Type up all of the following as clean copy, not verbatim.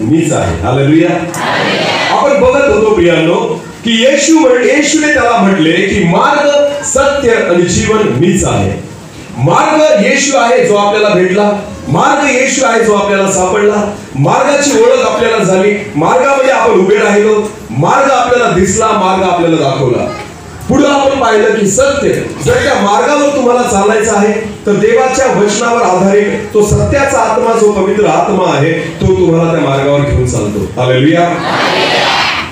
मीच आहे. हालेलुया. आपण बघत होतो प्रियांनो की येशूने त्याला म्हटले की मार्ग, सत्य आणि जीवन मीच आहे. मार्ग येशू आहे जो आपल्याला भेटला, मार्ग येशू आहे जो आपल्याला सापडला, मार्गाची ओळख आपल्याला झाली, मार्गामध्ये आपण उभे राहिलो, मार्ग आपल्याला दिसला, मार्ग आपल्याला दाखवला. पुढे आपण पाहिलं की सत्य, जर त्या मार्गावर तुम्हाला चालायचं आहे तर देवाच्या वचनावर आधारित तो सत्याचा आत्मा, जो पवित्र आत्मा आहे, तो तुम्हाला त्या मार्गावर घेऊन चालतो. हालेलुया.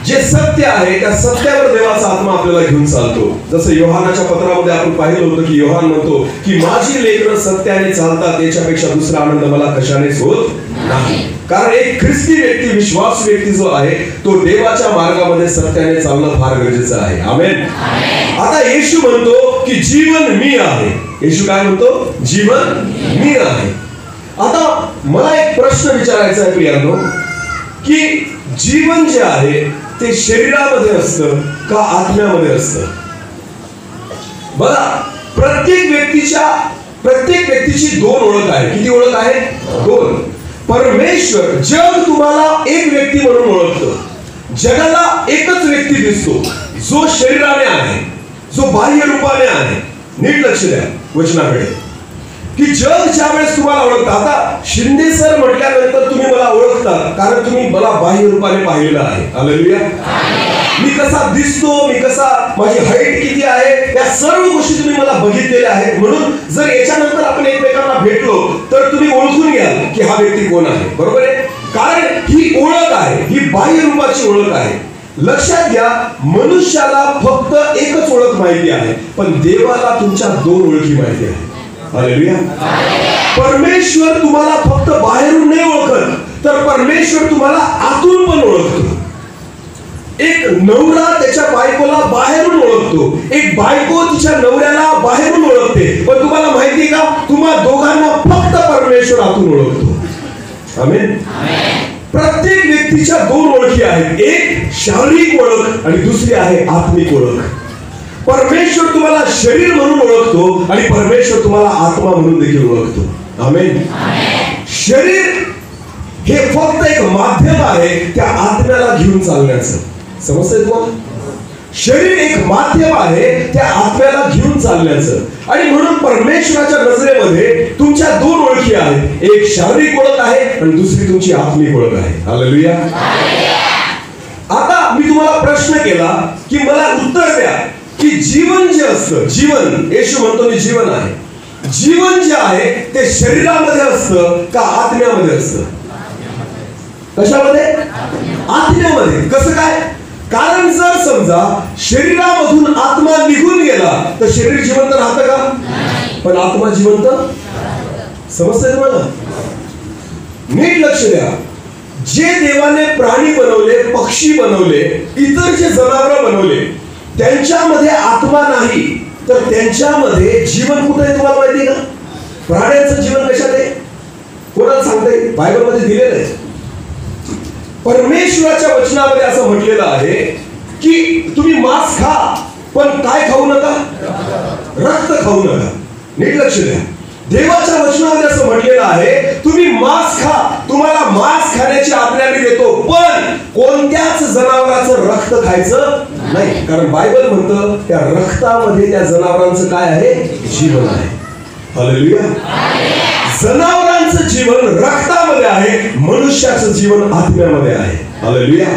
जे सत्य आहे त्या सत्यावर देवाचा आत्मा आपल्याला घेऊन चालतो. जसं योहानाच्या पत्रामध्ये आपण पाहिलं होतं की योहान म्हणतो की माझी लेकरं सत्याने चालतात, त्याच्यापेक्षा दुसरा आनंद मला कशानेच होत नाही. कारण एक ख्रिस्ती व्यक्ती, विश्वास व्यक्ती जो आहे तो देवाच्या मार्गामध्ये सत्याने चालणं फार गरजेचं आहे. आमेन. आता येशू म्हणतो की जीवन मी आहे. येशू काय म्हणतो? जीवन मी आहे. आता मला एक प्रश्न विचारायचा आहे प्रियांनो की जीवन जे आहे ते शरीरामध्ये असतं का आत्म्यामध्ये असतं? बघा, प्रत्येक व्यक्तीची दोन ओळख आहे. किती ओळख आहे? दोन. परमेश्वर, जग तुम्हाला एक व्यक्ती म्हणून ओळखतं. जगाला एकच व्यक्ती दिसतो जो शरीराने आहे, जो बाह्य रूपाने आहे. नीट लक्ष द्या वचनाकडे की जग ज्या वेळेस तुम्हाला ओळखतं. आता शिंदे सर म्हटल्यानंतर तुम्ही मला ओळखता कारण तुम्ही मला बाह्य रूपाने पाहिलेलं आहे. हालेलुया. मी कसा दिसतो, मी कसा, माझी हाईट किती आहे, या सर्व गोष्टी तुम्ही मला बघितलेल्या आहेत. म्हणून जर याच्यानंतर आपण एकमेकांना भेटलो तर तुम्ही ओळखून घ्याल की हा व्यक्ती कोण आहे. बरोबर आहे? कारण ही ओळख आहे, ही बाह्य रूपाची ओळख आहे. लक्षात घ्या, मनुष्याला फक्त एकच ओळख माहिती आहे, पण देवाला तुमच्या दोन ओळखी माहिती आहे. हालेलुया. परमेश्वर तुम्हाला फक्त बाहेरून नाही ओळखत, तर परमेश्वर तुम्हाला आतून पण ओळखतो. एक नवरा त्याच्या बायकोला बाहेरून ओळखतो, एक बायको तिच्या नवऱ्याला बाहेरून ओळखते. पण तुम्हाला माहिती का, तुम्हा दोघांना फक्त परमेश्वर आतून ओळखतो. आमेन. प्रत्येक व्यक्तीच्या दोन ओळखी आहेत. एक शारीरिक ओळख आणि दुसरी आहे आत्मिक ओळख. परमेश्वर तुम्हाला शरीर म्हणून ओळखतो आणि परमेश्वर तुम्हाला आत्मा म्हणून देखील ओळखतो. आमेन. शरीर हे फक्त एक माध्यम आहे त्या आत्म्याला घेऊन चालण्याचं. समजतंय तुम्हाला? शरीर एक माध्यम आहे त्या आत्म्याला घेऊन चालण्याचं. आणि म्हणून परमेश्वराच्या नजरेमध्ये तुमच्या दोन ओळखी आहेत. एक शारीरिक ओळख आहे आणि दुसरी तुमची आत्मिक ओळख आहे. हालेलुया. आता मी तुम्हाला प्रश्न केला की मला उत्तर द्या की जीवन जे असतं, जीवन, येशू म्हणतो मी जीवन आहे, जीवन जे आहे ते शरीरामध्ये असतं का आत्म्यामध्ये असतं? कशामध्ये? आत्म्यामध्ये. कसं काय? कारण जर समजा शरीरामधून आत्मा निघून गेला तर शरीर जिवंत राहतं का? पण आत्मा जिवंत. समजतंय तुम्हाला? नीट लक्ष द्या. जे देवाने प्राणी बनवले, पक्षी बनवले, इतर जे जनावर बनवले, त्यांच्यामध्ये आत्मा नाही तर त्यांच्यामध्ये जीवन कुठे आहे तुम्हाला माहिती का? प्राण्यांचं जीवन कशात आहे? कोणाला सांगता येईल? बायबलमध्ये दिलेलं आहे. परमेश्वराच्या वचनामध्ये असं म्हटलेलं आहे की तुम्ही मांस खा पण काय खाऊ नका? रक्त खाऊ नका. नीट लक्ष द्या. देवाच्या वचनामध्ये असं म्हटलेलं आहे, तुम्ही मांस खा, तुम्हाला मांस खाण्याची आज्ञा मी देतो, पण कोणत्याच जनावराचं रक्त खायचं नाही. कारण बायबल म्हणतं त्या रक्तामध्ये त्या जनावरांचं काय आहे? जीवन आहे. हालेलुया. जनावरांचं जीवन रक्तामध्ये आहे, मनुष्याचं जीवन आत्म्यामध्ये आहे. हालेलुया.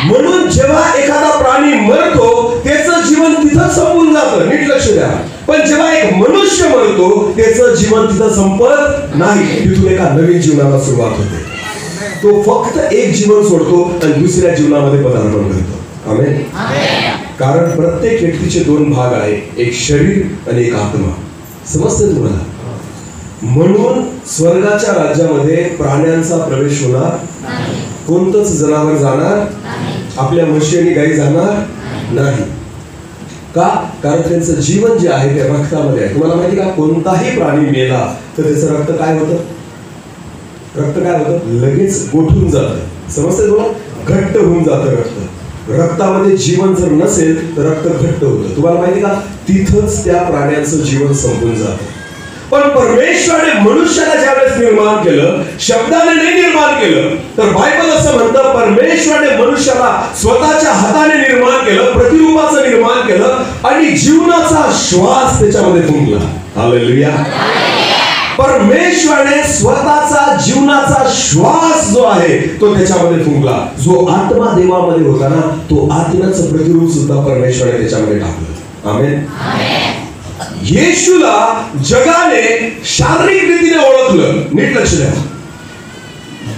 म्हणून जेव्हा एखादा प्राणी मरतो त्याचं जीवन तिथं संपून जातं. नीट लक्ष द्या. पण जेव्हा एक मनुष्य मरतो त्याचं जीवन तिथं संपत नाही, तिथून एका नवीन जीवनाला सुरुवात होते. तो फक्त एक जीवन सोडतो आणि दुसऱ्या जीवनामध्ये पदार्पण करतो. आमेन. कारण प्रत्येक व्यक्तीचे दोन भाग आहेत, एक शरीर आणि एक आत्मा. समजते तुम्हाला? म्हणून स्वर्गाच्या राज्यामध्ये प्राण्यांचा प्रवेश होणार कोणतंच जनावर जाणार, आपल्या म्हशी आणि गाई जाणार नाही. का? कारण त्यांचं जीवन जे आहे ते रक्तामध्ये आहे. तुम्हाला माहिती का? कोणताही प्राणी मेला तर त्याचं रक्त काय होतं? रक्त काय होतं? लगेच गोठून जातं. समजते तुम्हाला? घट्ट होऊन जातं रक्त. रक्तामध्ये जीवन जर नसेल तर रक्त घट्ट होतं. तुम्हाला माहिती का? तिथंच त्या प्राण्याचं जीवन संपून जातं. पण परमेश्वराने मनुष्याला ज्यावेळेस निर्माण केलं, शब्दाने नाही निर्माण केलं, तर बायबल असं म्हणतं परमेश्वराने मनुष्याला स्वतःच्या हाताने निर्माण केलं, प्रतिरूपाचं निर्माण केलं आणि जीवनाचा श्वास त्याच्यामध्ये फुंकला. हालेलुया. परमेश्वराने स्वतःचा जीवनाचा श्वास जो आहे तो त्याच्यामध्ये फुंकला. जो आत्मा देवामध्ये होता ना, तो आत्म्याचं प्रतिरूप सुद्धा परमेश्वराने त्याच्यामध्ये टाकलं. आमेन. येशूला जगाने शारीरिक रीतीने ओळखलं. नीट लक्ष द्या.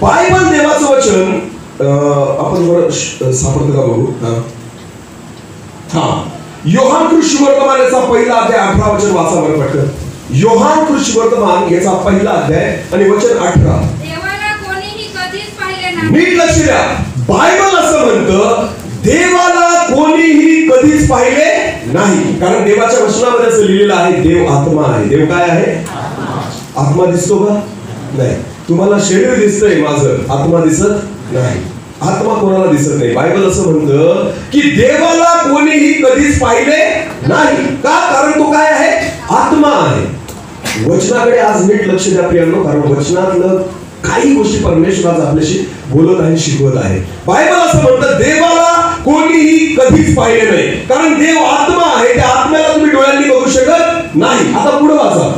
बायबल देवाचं वचन आपण बरं सापडतं का बघू? योहान कृषी वर्तमान याचा पहिला अध्याय 18 वचन वाचा बरं पटकन. योहान कृषी वर्तमान याचा पहिला अध्याय आणि वचन 18. देवाला कोणीही कधीच पाहिले नाही. नीट लक्ष द्या. बायबल असं म्हणतं देवाला कोणीही कधीच पाहिले नाही. कारण देवाच्या वचनामध्ये असं लिहिलेलं आहे, देव आत्मा आहे. देव काय आहे? आत्मा दिसतो का? नाही. तुम्हाला शरीर दिसतंय माझं, आत्मा दिसत नाही. आत्मा कोणाला दिसत नाही. बायबल असं म्हणतं की देवाला कोणीही कधीच पाहिले नाही. का? कारण तो काय आहे? आत्मा आहे. वचनाकडे आज नीट लक्ष द्या प्रियांनो, कारण वचनातलं काही गोष्टी परमेश्वर आज आपल्याशी बोलत आहे, शिकवत आहे. बायबल असं म्हणतं देवाला कोणीही कधीच पाहिले नाही. कारण देव आत्मा आहे, त्या आत्म्याला तुम्ही डोळ्यांनी बघू शकत नाही. आता पुढे वाचा.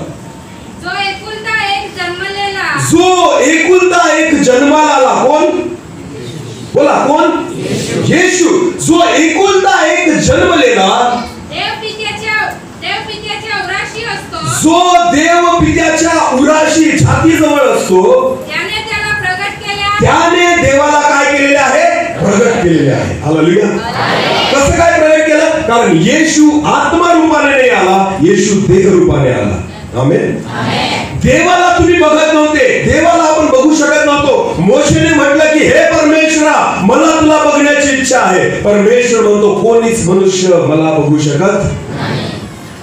जो एकुलता एक जन्मलेला, जो एकुलता एक जन्माला आला. कोण? बोला कोण? येशू. जो एकुलता एक जन्मलेला, देवपित्याच्या उराशी असतो, जो देवपित्याच्या उराशी छातीजवळ असतो, त्याने त्याला प्रगट केले, त्याने देवाला काय केलेले आहे? प्रगट केलेले आहे. हालेलुया. कसं काय प्रगट केलं? कारण येशू आत्मा रूपाने नाही आला, येशू देह रूपाने आला. आमेन. देवाला तुम्ही बघत नव्हते, देवाला आपण बघू शकत नव्हतो. मोशेने म्हटलं की हे परमेश्वरा, मला तुला बघण्याची इच्छा आहे. परमेश्वर म्हणतो कोणीच मनुष्य मला बघू शकत नाही.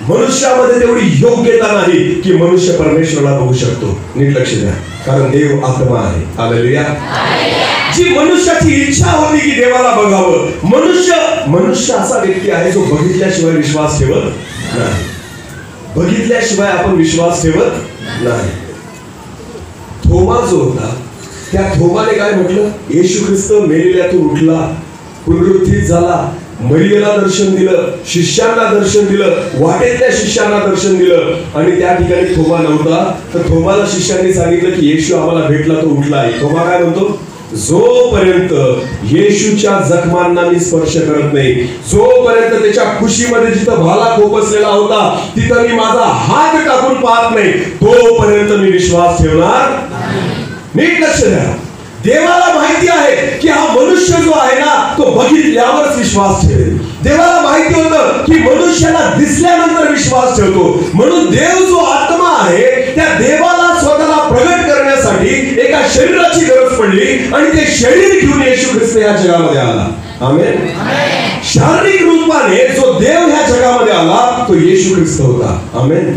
मनुष्यामध्ये तेवढी योग्यता नाही की मनुष्य परमेश्वराला बघू शकतो. नीट लक्ष द्या. कारण देव आत्मा आहे. हालेलुया. जी मनुष्याची इच्छा होती की देवाला बघावं, मनुष्य असा व्यक्ती आहे जो बघितल्याशिवाय विश्वास ठेवत नाही. बघितल्याशिवाय आपण विश्वास ठेवत नाही. थोमा जो होता, त्या थोमाने काय म्हटलं? येशू ख्रिस्त मेलेल्यातून उठला, पुनरुत्थित झाला, मरियेला दर्शन दिलं, शिष्यांना दर्शन दिलं, वाटेतल्या शिष्यांना दर्शन दिलं. आणि त्या ठिकाणी थोमा नव्हता, तर थोमाला शिष्यांनी सांगितलं की येशू आम्हाला भेटला, तो उठला आहे. थोमा काय म्हणतो? जोपर्यंत येशूच्या जखमांना मी स्पर्श करत नाही, जोपर्यंत त्याच्या खुशीमध्ये जिथं भाला खोपसलेला होता तिथं मी माझा हात टाकून पाहत नाही, तोपर्यंत मी विश्वास ठेवणार नाही. नीट लक्ष द्या. देवाला माहिती आहे की हा मनुष्य जो आहे ना तो बघितल्यावरच विश्वास ठेवेल. देवाला माहिती होतं की मनुष्याला दिसल्यानंतर विश्वास ठेवतो. म्हणून देव जो आत्मा आहे त्या देवाला स्वतःला प्रगट करण्यासाठी एका शरीराची गरज पडली आणि ते शरीर घेऊन येशू ख्रिस्त या जगामध्ये आला. आमेन. शारीरिक रूपाने जो देव ह्या जगामध्ये आला तो येशू ख्रिस्त होता. आमेन.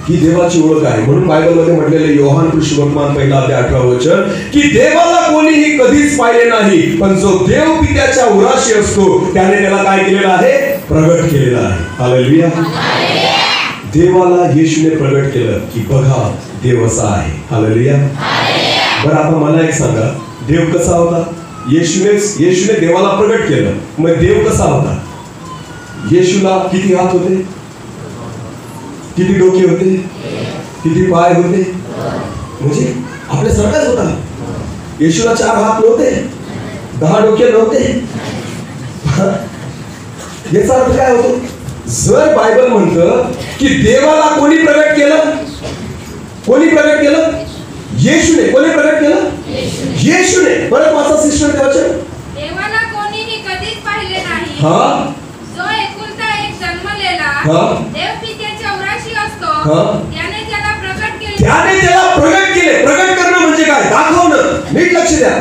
ही देवाची ओळख आहे. म्हणून बायबलमध्ये म्हटलेले योहान कृषी वर्तमान पहिला अध्याय 18 वचन की देवाला कोणीही कधीच पाहिले नाही, पण जो देव पित्याच्या उराशी असतो त्याने त्याला काय केलेलं आहे? प्रगट केलेलं आहे. हालेलुया. देवाला येशूने प्रगट केलं की बघा देव असा आहे. हालेलुया. बरं आता मला एक सांगा, देव कसा होता? येशूने देवाला प्रगट केलं, मग देव कसा होता? येशूला किती हात होते? किती डोके होते? किती पाय होते? म्हणजे आपल्यासारखाच होता. येशूला 4 हात नव्हते, 10 डोके नव्हते. याचा अर्थ काय होतो? जर बायबल म्हणतं की देवाला कोणी प्रगट केलं? कोणी प्रगट केलं? येशूने. कोणी प्रगट केलं? येशूने. परत वाचा सिस्टर देवाच्या. देवाला कोणीही कधीच पाहिले नाही. हा. जो एकुलता एक जन्मलेला हा. देव पित्याच्या उराशी असतो, हा. त्याने त्याला प्रगट केले. त्याने त्याला प्रगट केले. प्रगट करणं म्हणजे काय? दाखवणं. नीट लक्ष द्या.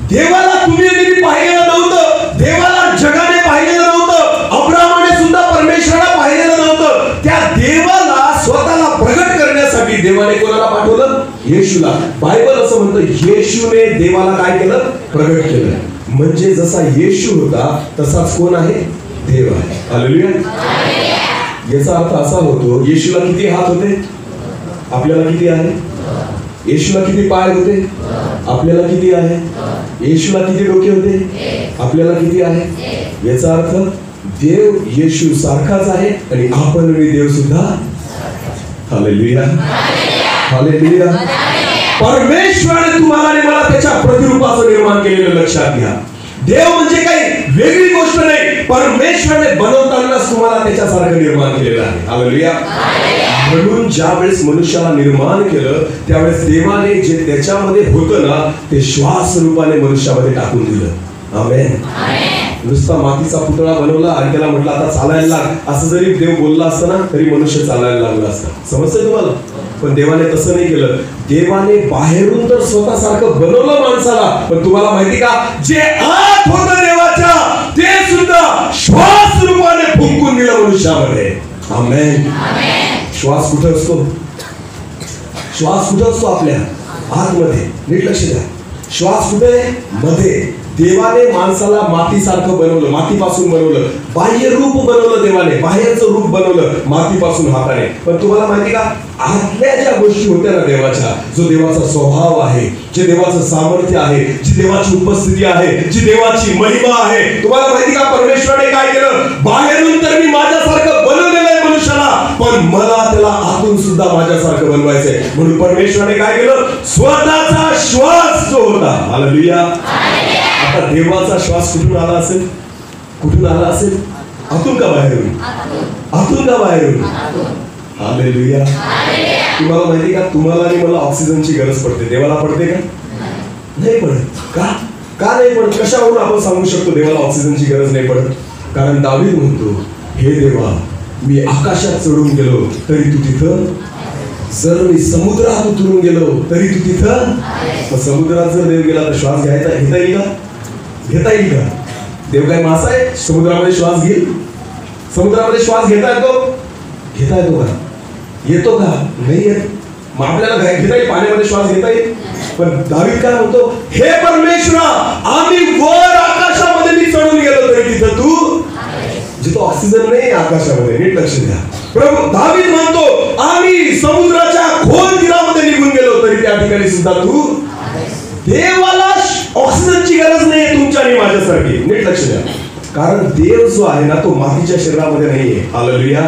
देवाला तुम्ही आणि मी पाहिलेलं नव्हतं. देवाला जगाने पाहिलेलं नव्हतं. अब्राहमाने सुद्धा परमेश्वराला पाहिलेलं नव्हतं. त्या देवाला स्वतःला प्रगट करण्यासाठी देवाने कोणाला पाठवलं? येशूला. बायबल असं म्हणतं येशूने देवाला काय केलं? प्रगट केलं. म्हणजे जसा येशू होता तसाच कोण आहे? देव आहे. हालेलुया. याचा अर्थ असा होतो, येशूला किती हात होते? आपल्याला किती आहे? येशूला किती पाय होते? आपल्याला किती आहे? येशूला किती डोके होते? आपल्याला किती आहे? याचा अर्थ देव येशू सारखाच आहे आणि आपण देव सुद्धा. हालेलुया. हालेलुया. परमेश्वराने तुम्हाला आणि मला त्याच्या प्रतिरूपाचं निर्माण केलेलं लक्षात घ्या. देव म्हणजे काही वेगळी गोष्ट नाही. परमेश्वराने बनवतानाच तुम्हाला त्याच्यासारखं निर्माण केलेलं आहे. हालेलुया. म्हणून ज्या वेळेस मनुष्याला निर्माण केलं त्यावेळेस देवाने जे त्याच्यामध्ये होतं ना ते श्वास रूपाने मनुष्यामध्ये टाकून दिलं. आमेन. नुसता मातीचा पुतळा बनवला आणि त्याला म्हटलं आता चालायला लाग, असं जरी देव बोलला असतं ना तरी मनुष्य चालायला लागला असता. समजतंय तुम्हाला? पण देवाने तसं नाही केलं. देवाने बाहेरून तर स्वतःसारखं बनवलं माणसाला, पण तुम्हाला माहिती का, जे आत होतं देवाच्या ते सुद्धा श्वास रूपाने फुंकून दिलं मनुष्यामध्ये. आमेन. श्वास कुठे असतो? श्वास कुठे असतो? आपल्या आतमध्ये. नीट लक्ष द्या. श्वास कुठे? मध्ये. देवाने माणसाला मातीसारखं बनवलं, मातीपासून बनवलं. बाह्य रूप बनवलं देवाने, बाहेरचं रूप बनवलं मातीपासून हाताने. पण तुम्हाला माहिती का, आतल्या ज्या गोष्टी होत्या ना देवाच्या, जो देवाचा स्वभाव आहे, जे देवाचं सामर्थ्य आहे, जी देवाची उपस्थिती आहे, जी देवाची महिमा आहे, तुम्हाला माहिती का परमेश्वराने काय केलं? बाहेरून तर मी माझ्यासारखं बनवलेलं आहे मनुष्याला, पण मला त्याला आतून सुद्धा माझ्यासारखं बनवायचंय. म्हणून परमेश्वराने काय केलं? स्वतःचा श्वास जो होता. हालेलुया. आता देवाचा श्वास कुठून आला असेल? कुठून आला असेल? आतून का बाहेरून? आतून का बाहेरून? हालेलुया. तुम्हाला माहिती का, तुम्हाला आणि मला ऑक्सिजनची गरज पडते. देवाला पडते का? नाही पडत. का? का नाही पडत? कशावरून आपण सांगू शकतो देवाला ऑक्सिजनची गरज नाही पडत? कारण दावीद म्हणतो, हे देवा मी आकाशात चढून गेलो तरी तू तिथं, जर मी समुद्रात उतरून गेलो तरी तू तिथं. मग समुद्रात जर देव गेला तर श्वास घेता येईल का? घेता येईल का? देव काय मासा आहे? समुद्रामध्ये श्वास घेईल? समुद्रामध्ये श्वास घेता येतो? घेता येतो का? येतो का? नाही येत. मग आपल्याला घेता येईल, पाण्यामध्ये श्वास घेता येईल. पण दावीद काय म्हणतो, हे परमेश्वरा आम्ही वर आकाशामध्ये मी चढून गेलो तरी तिथं तू. जिथं ऑक्सिजन नाही आकाशामध्ये. नीट लक्ष द्या. प्रभू दावीद म्हणतो आम्ही समुद्राच्या खोल तीरामध्ये निघून गेलो तरी त्या ठिकाणी सुद्धा तू. देवाला ऑक्सिजनची गरज नाही तुमच्या आणि माझ्यासारखी. नीट लक्ष द्या. कारण देव जो आहे ना तो मातीच्या शरीरामध्ये नाहीये. हालेलुया.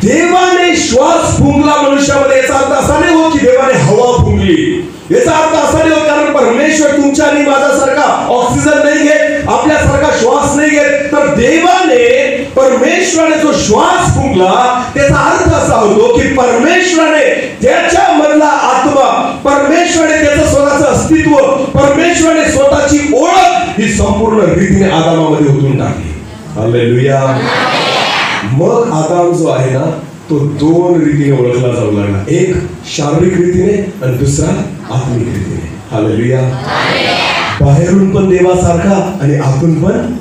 देवाने श्वास फुंकला मनुष्यामध्ये. याचा अर्थ असा नाही होत की देवाने हवा फुंकली. याचा अर्थ असा नाही होत कारण परमेश्वर तुमच्या आणि माझ्यासारखा ऑक्सिजन नाही घेत, आपल्यासारखा श्वास नाही घेत. तर देवाने परमेश्वराने जो श्वास फुंकला त्याचा अर्थ असा होतो की परमेश्वराने त्याच्या मधला आत्मा, परमेश्वराने त्याचं स्वतःचं अस्तित्व, परमेश्वराने स्वतःची ओळख ही संपूर्ण रीतीने आदामामध्ये ओतून टाकली. हालेलुया. मग आदाम जो आहे ना तो 2 रीतीने ओळखला जाऊ लागला. एक शारीरिक रीतीने आणि दुसरा आत्मिक रीतीने. हालेलुया. बाहेरून पण देवासारखा आणि आतून पण.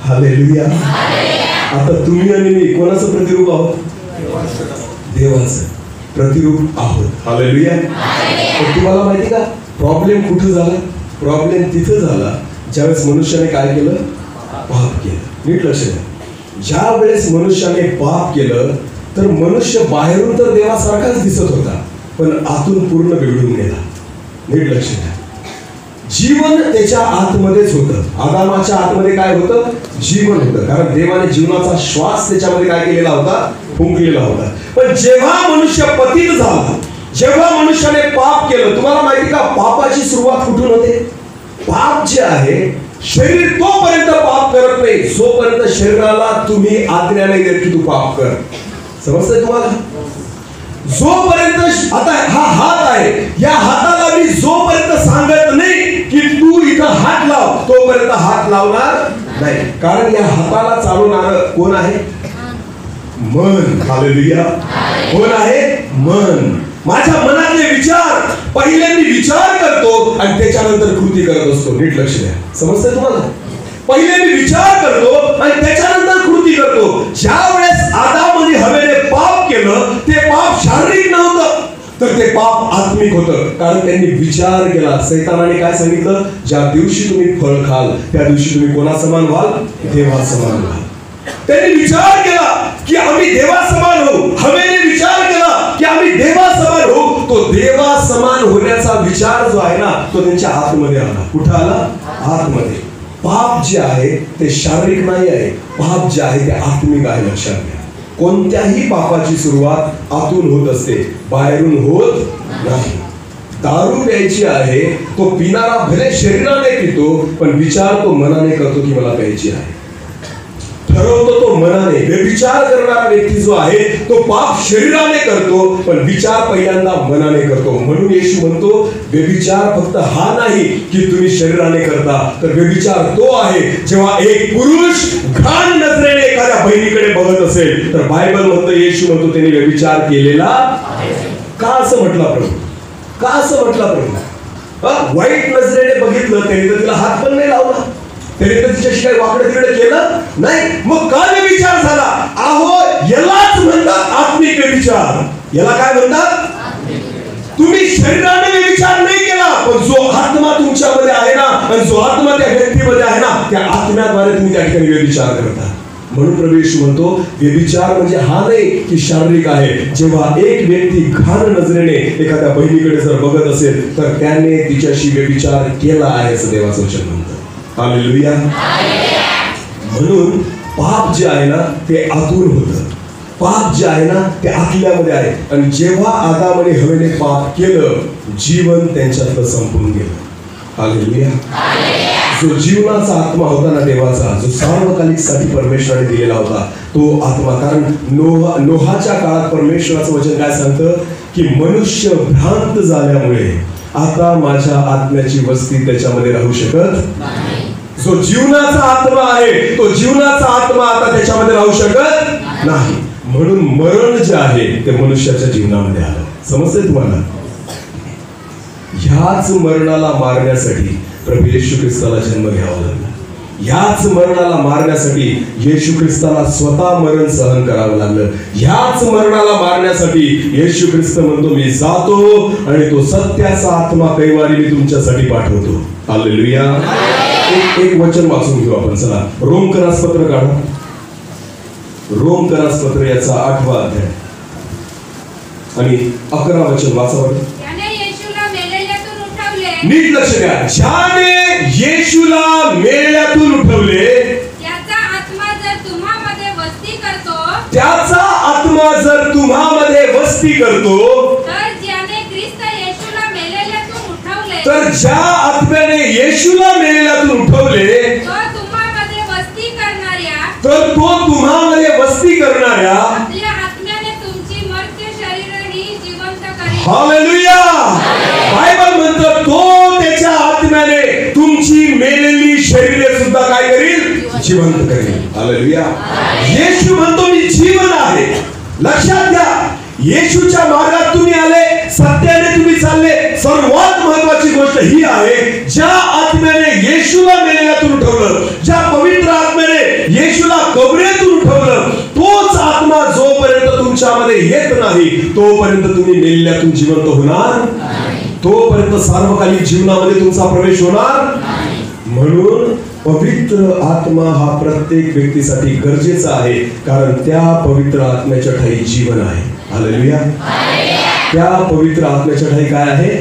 हालेलुया. आता तुम्ही आणि मी कोणाचं प्रतिरूप आहोत? देवाचं प्रतिरूप आहोत. हालेलुया. पण तुम्हाला माहिती का प्रॉब्लेम कुठं झाला? प्रॉब्लेम तिथं झाला ज्यावेळेस मनुष्याने काय केलं? पाप केलं. नीट लक्ष द्या. ज्या वेळेस मनुष्याने पाप केलं तर मनुष्य बाहेरून तर देवासारखाच दिसत होता, पण आतून पूर्ण बिघडून गेला. नीट लक्ष द्या. जीवन त्याच्या आतमध्येच होतं. आदामाच्या आतमध्ये काय होतं? जीवन होतं. कारण देवाने जीवनाचा श्वास त्याच्यामध्ये काय केलेला होता? फुंकलेला होता. पण जेव्हा मनुष्य पतित झाला, जेव्हा मनुष्याने पाप केलं, तुम्हाला माहिती का पापाची सुरुवात कुठून होते? पाप जे आहे, शरीर तोपर्यंत पाप करत नाही जोपर्यंत शरीराला तुम्ही आज्ञा नाही देत की तू पाप कर. समजतंय तुम्हाला? जोपर्यंत आता हा हात आहे, या हाताला मी जोपर्यंत सांगत नाही की तू इथं हात लाव, तोपर्यंत हात लावणार नाही. कारण या हाताला चालवणार कोण आहे? मन. हालेलुया. कोण आहे? मन. माझ्या मनातले विचार पहिले मी विचार करतो आणि त्याच्यानंतर कृती करत असतो. नीट लक्ष द्या. समजतंय तुम्हाला? पहिले मी विचार करतो आणि त्याच्यानंतर कृती करतो. ज्या वेळेस आदामाने हवेने पाप केलं, ते पाप शारीरिक नव्हतं, तर ते पाप आत्मिक होतं. कारण त्यांनी विचार केला. सैतानाने काय सांगितलं? ज्या दिवशी तुम्ही फळ खाल त्या दिवशी तुम्ही कोणा समान व्हाल? देवा समान व्हाल. त्यांनी विचार केला की आम्ही देवा समान होऊ. हवेने विचार केला की आम्ही देवा समान होऊ. तो देवा समान होण्याचा विचार जो आहे ना, तो त्यांच्या आतमध्ये आला. कुठं आला? आतमध्ये. पाप जे आहे ते शारीरिक नाही आहे, पाप जे आहे ते आत्मिक आहे. लक्षात घ्या. कोणत्याही पापाची सुरुवात आतून होत असते, बाहेरून होत नाही. दारू प्यायची आहे, तो पिणारा भले शरीराने पितो, पण विचार तो मनाने करतो की मला प्यायची आहे. ठरवतो तो मनाने. व्यभिचार करणारा व्यक्ती जो आहे तो पाप शरीराने करतो, पण विचार पहिल्यांदा मनाने करतो. म्हणून येशू म्हणतो व्यभिचार फक्त हा नाही की तुम्ही शरीराने करता, तर व्यभिचार तो आहे जेव्हा एक पुरुष घाण नजरेने एखाद्या बहिणीकडे बघत असेल, तर बायबल म्हणतो, येशू म्हणतो त्यांनी व्यभिचार केलेला. का असं म्हटलं प्रभू? का असं म्हटलं प्रभू? वाईट नजरेने बघितलं त्यांनी तर तिला हात पण नाही लावला, त्याने तर तिच्याशी काही वाकडं तिकडे केलं नाही. मग का व्यभिचार झाला? अहो, यालाच म्हणतात आत्मिक व्यभिचार. याला काय म्हणतात? तुम्ही शरीराने व्यभिचार नाही केला, पण जो आत्मा तुमच्यामध्ये आहे ना, आणि जो आत्मा त्या व्यक्तीमध्ये आहे ना, त्या आत्म्याद्वारे तुम्ही त्या ठिकाणी व्यभिचार करता. म्हणून प्रभू येशू म्हणतो व्यभिचार म्हणजे हा नाही की शारीरिक आहे. जेव्हा एक व्यक्ती घाण नजरेने एखाद्या बहिणीकडे जर बघत असेल, तर त्याने तिच्याशी व्यभिचार केला आहे असं देवाचं वचन म्हणतं. हालेलुया. म्हणून पाप जे आहे ना ते आतून होतं. पाप जे आहे ना ते आतल्यामध्ये आहे. आणि जेव्हा आदामाने हवेने पाप केलं, जीवन त्यांच्यातलं संपून गेलं. हालेलुया. जो जीवनाचा आत्मा होता ना देवाचा, जो सार्वकालिक साठी परमेश्वराने दिलेला होता, तो आत्मा. कारण नोहाच्या काळात परमेश्वराचं वचन काय सांगतं की मनुष्य भ्रांत झाल्यामुळे आता माझ्या आत्म्याची वस्ती त्याच्यामध्ये राहू शकत नाही. जो जीवनाचा आत्मा आहे, तो जीवनाचा आत्मा आता त्याच्यामध्ये राहू शकत नाही. म्हणून मरण जे आहे ते मनुष्याच्या जीवनामध्ये आलं. समजतंय तुम्हाला? ह्याच मरणाला मारण्यासाठी प्रभू येशू ख्रिस्ताला जन्म घ्यावा लागला. ह्याच मरणाला मारण्यासाठी येशू ख्रिस्ताला स्वतः मरण सहन करावं लागलं. ह्याच मरणाला मारण्यासाठी येशू ख्रिस्त म्हणतो मी जातो आणि तो सत्याचा आत्मा कैवारी मी तुमच्यासाठी पाठवतो. हालेलुया. एक वचन वाचून घेऊ आपण. चला, रोमकरास पत्र काढा. रोमकरास पत्र याचा 8वा अध्याय आणि 11 वचन वाचा बरं. नीट लक्ष द्या. ज्याने येशूला मेल्यातून उठवले, त्याचा आत्मा जर तुम्हामध्ये वस्ती करतो, त्याचा आत्मा जर तुम्हामध्ये वस्ती करतो, तर ज्याने ख्रिस्त येशूला मेलेल्यातून उठवले, तर ज्या आत्म्याने येशूला मेलेल्यातून उठवले, तो तुम्हामध्ये वस्ती करणाऱ्या, तर तो तुम्हामध्ये वस्ती करणाऱ्या आपल्या आत्म्याने तुमची मर्त्य शरीरही जिवंत करेल. हालेलुया. बायबल म्हणतो तो त्याच्या आत्म्याने तुमची मेलेली शरीरे सुद्धा काय करील? जिवंत करेल. हालेलुया. येशू म्हणतो मी जीवन आहे. लक्षात घ्या, येशूच्या मार्गात तुम्ही आले, सत्याने तुम्ही चालले. सर्वात महत्वाची गोष्ट ही आहे, ज्या आत्म्याने येशूला मेलेल्यातून उठवलं, ज्या पवित्र आत्म्याने येशूला कबरेतून उठवलं, तोच आत्मा जोपर्यंत तुमच्यामध्ये येत नाही, तोपर्यंत तुम्ही मेलेल्यातून जिवंत होणार नाही. तोपर्यंत सार्वकालिक जीवनामध्ये तुमचा प्रवेश होणार नाही. म्हणून पवित्र आत्मा हा प्रत्येक व्यक्तीसाठी गरजेचा आहे, कारण त्या पवित्र आत्म्याच्या ठाई जीवन आहे. हालेलुया. त्या पवित्र आत्म्याच्या ठाई काय आहे?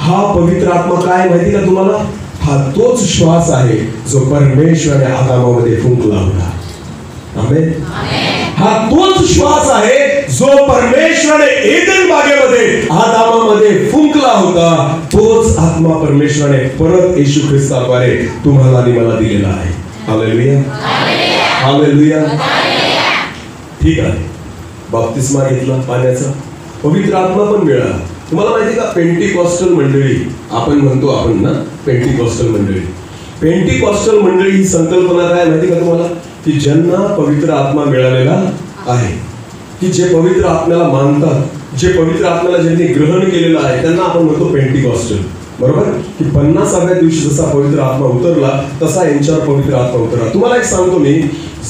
हा पवित्र आत्मा काय माहिती का तुम्हाला? हा तोच श्वास आहे जो परमेश्वराने आदामामध्ये फुंकला होता. आमेन. हा तोच श्वास आहे जो परमेश्वराने एदन बागेमध्ये आदामामध्ये फुंकला होता. तोच आत्मा परमेश्वराने परत येशू ख्रिस्ताद्वारे तुम्हाला आणि मला दिलेला आहे. हालेलुया. हालेलुया. ठीक आहे. बाप्तिस्मा घेतला पाण्याचा, पवित्र आत्मा पण मिळाला. तुम्हाला माहिती का, पेंटिकॉस्टल मंडळी आपण म्हणतो आपण ना, पेंटिकॉस्टल मंडळी. पेंटिकॉस्टल मंडळी ही संकल्पना काय माहिती का तुम्हाला? की ज्यांना पवित्र आत्मा मिळालेला आहे, की जे पवित्र आत्म्याला मानतात, जे पवित्र आत्म्याला ज्यांनी ग्रहण केलेलं आहे, त्यांना आपण म्हणतो पेंटिकॉस्टल. बरोबर? की 50व्या दिवशी जसा पवित्र आत्मा उतरला तसा यांच्यावर पवित्र आत्मा उतरला. तुम्हाला एक सांगतो मी,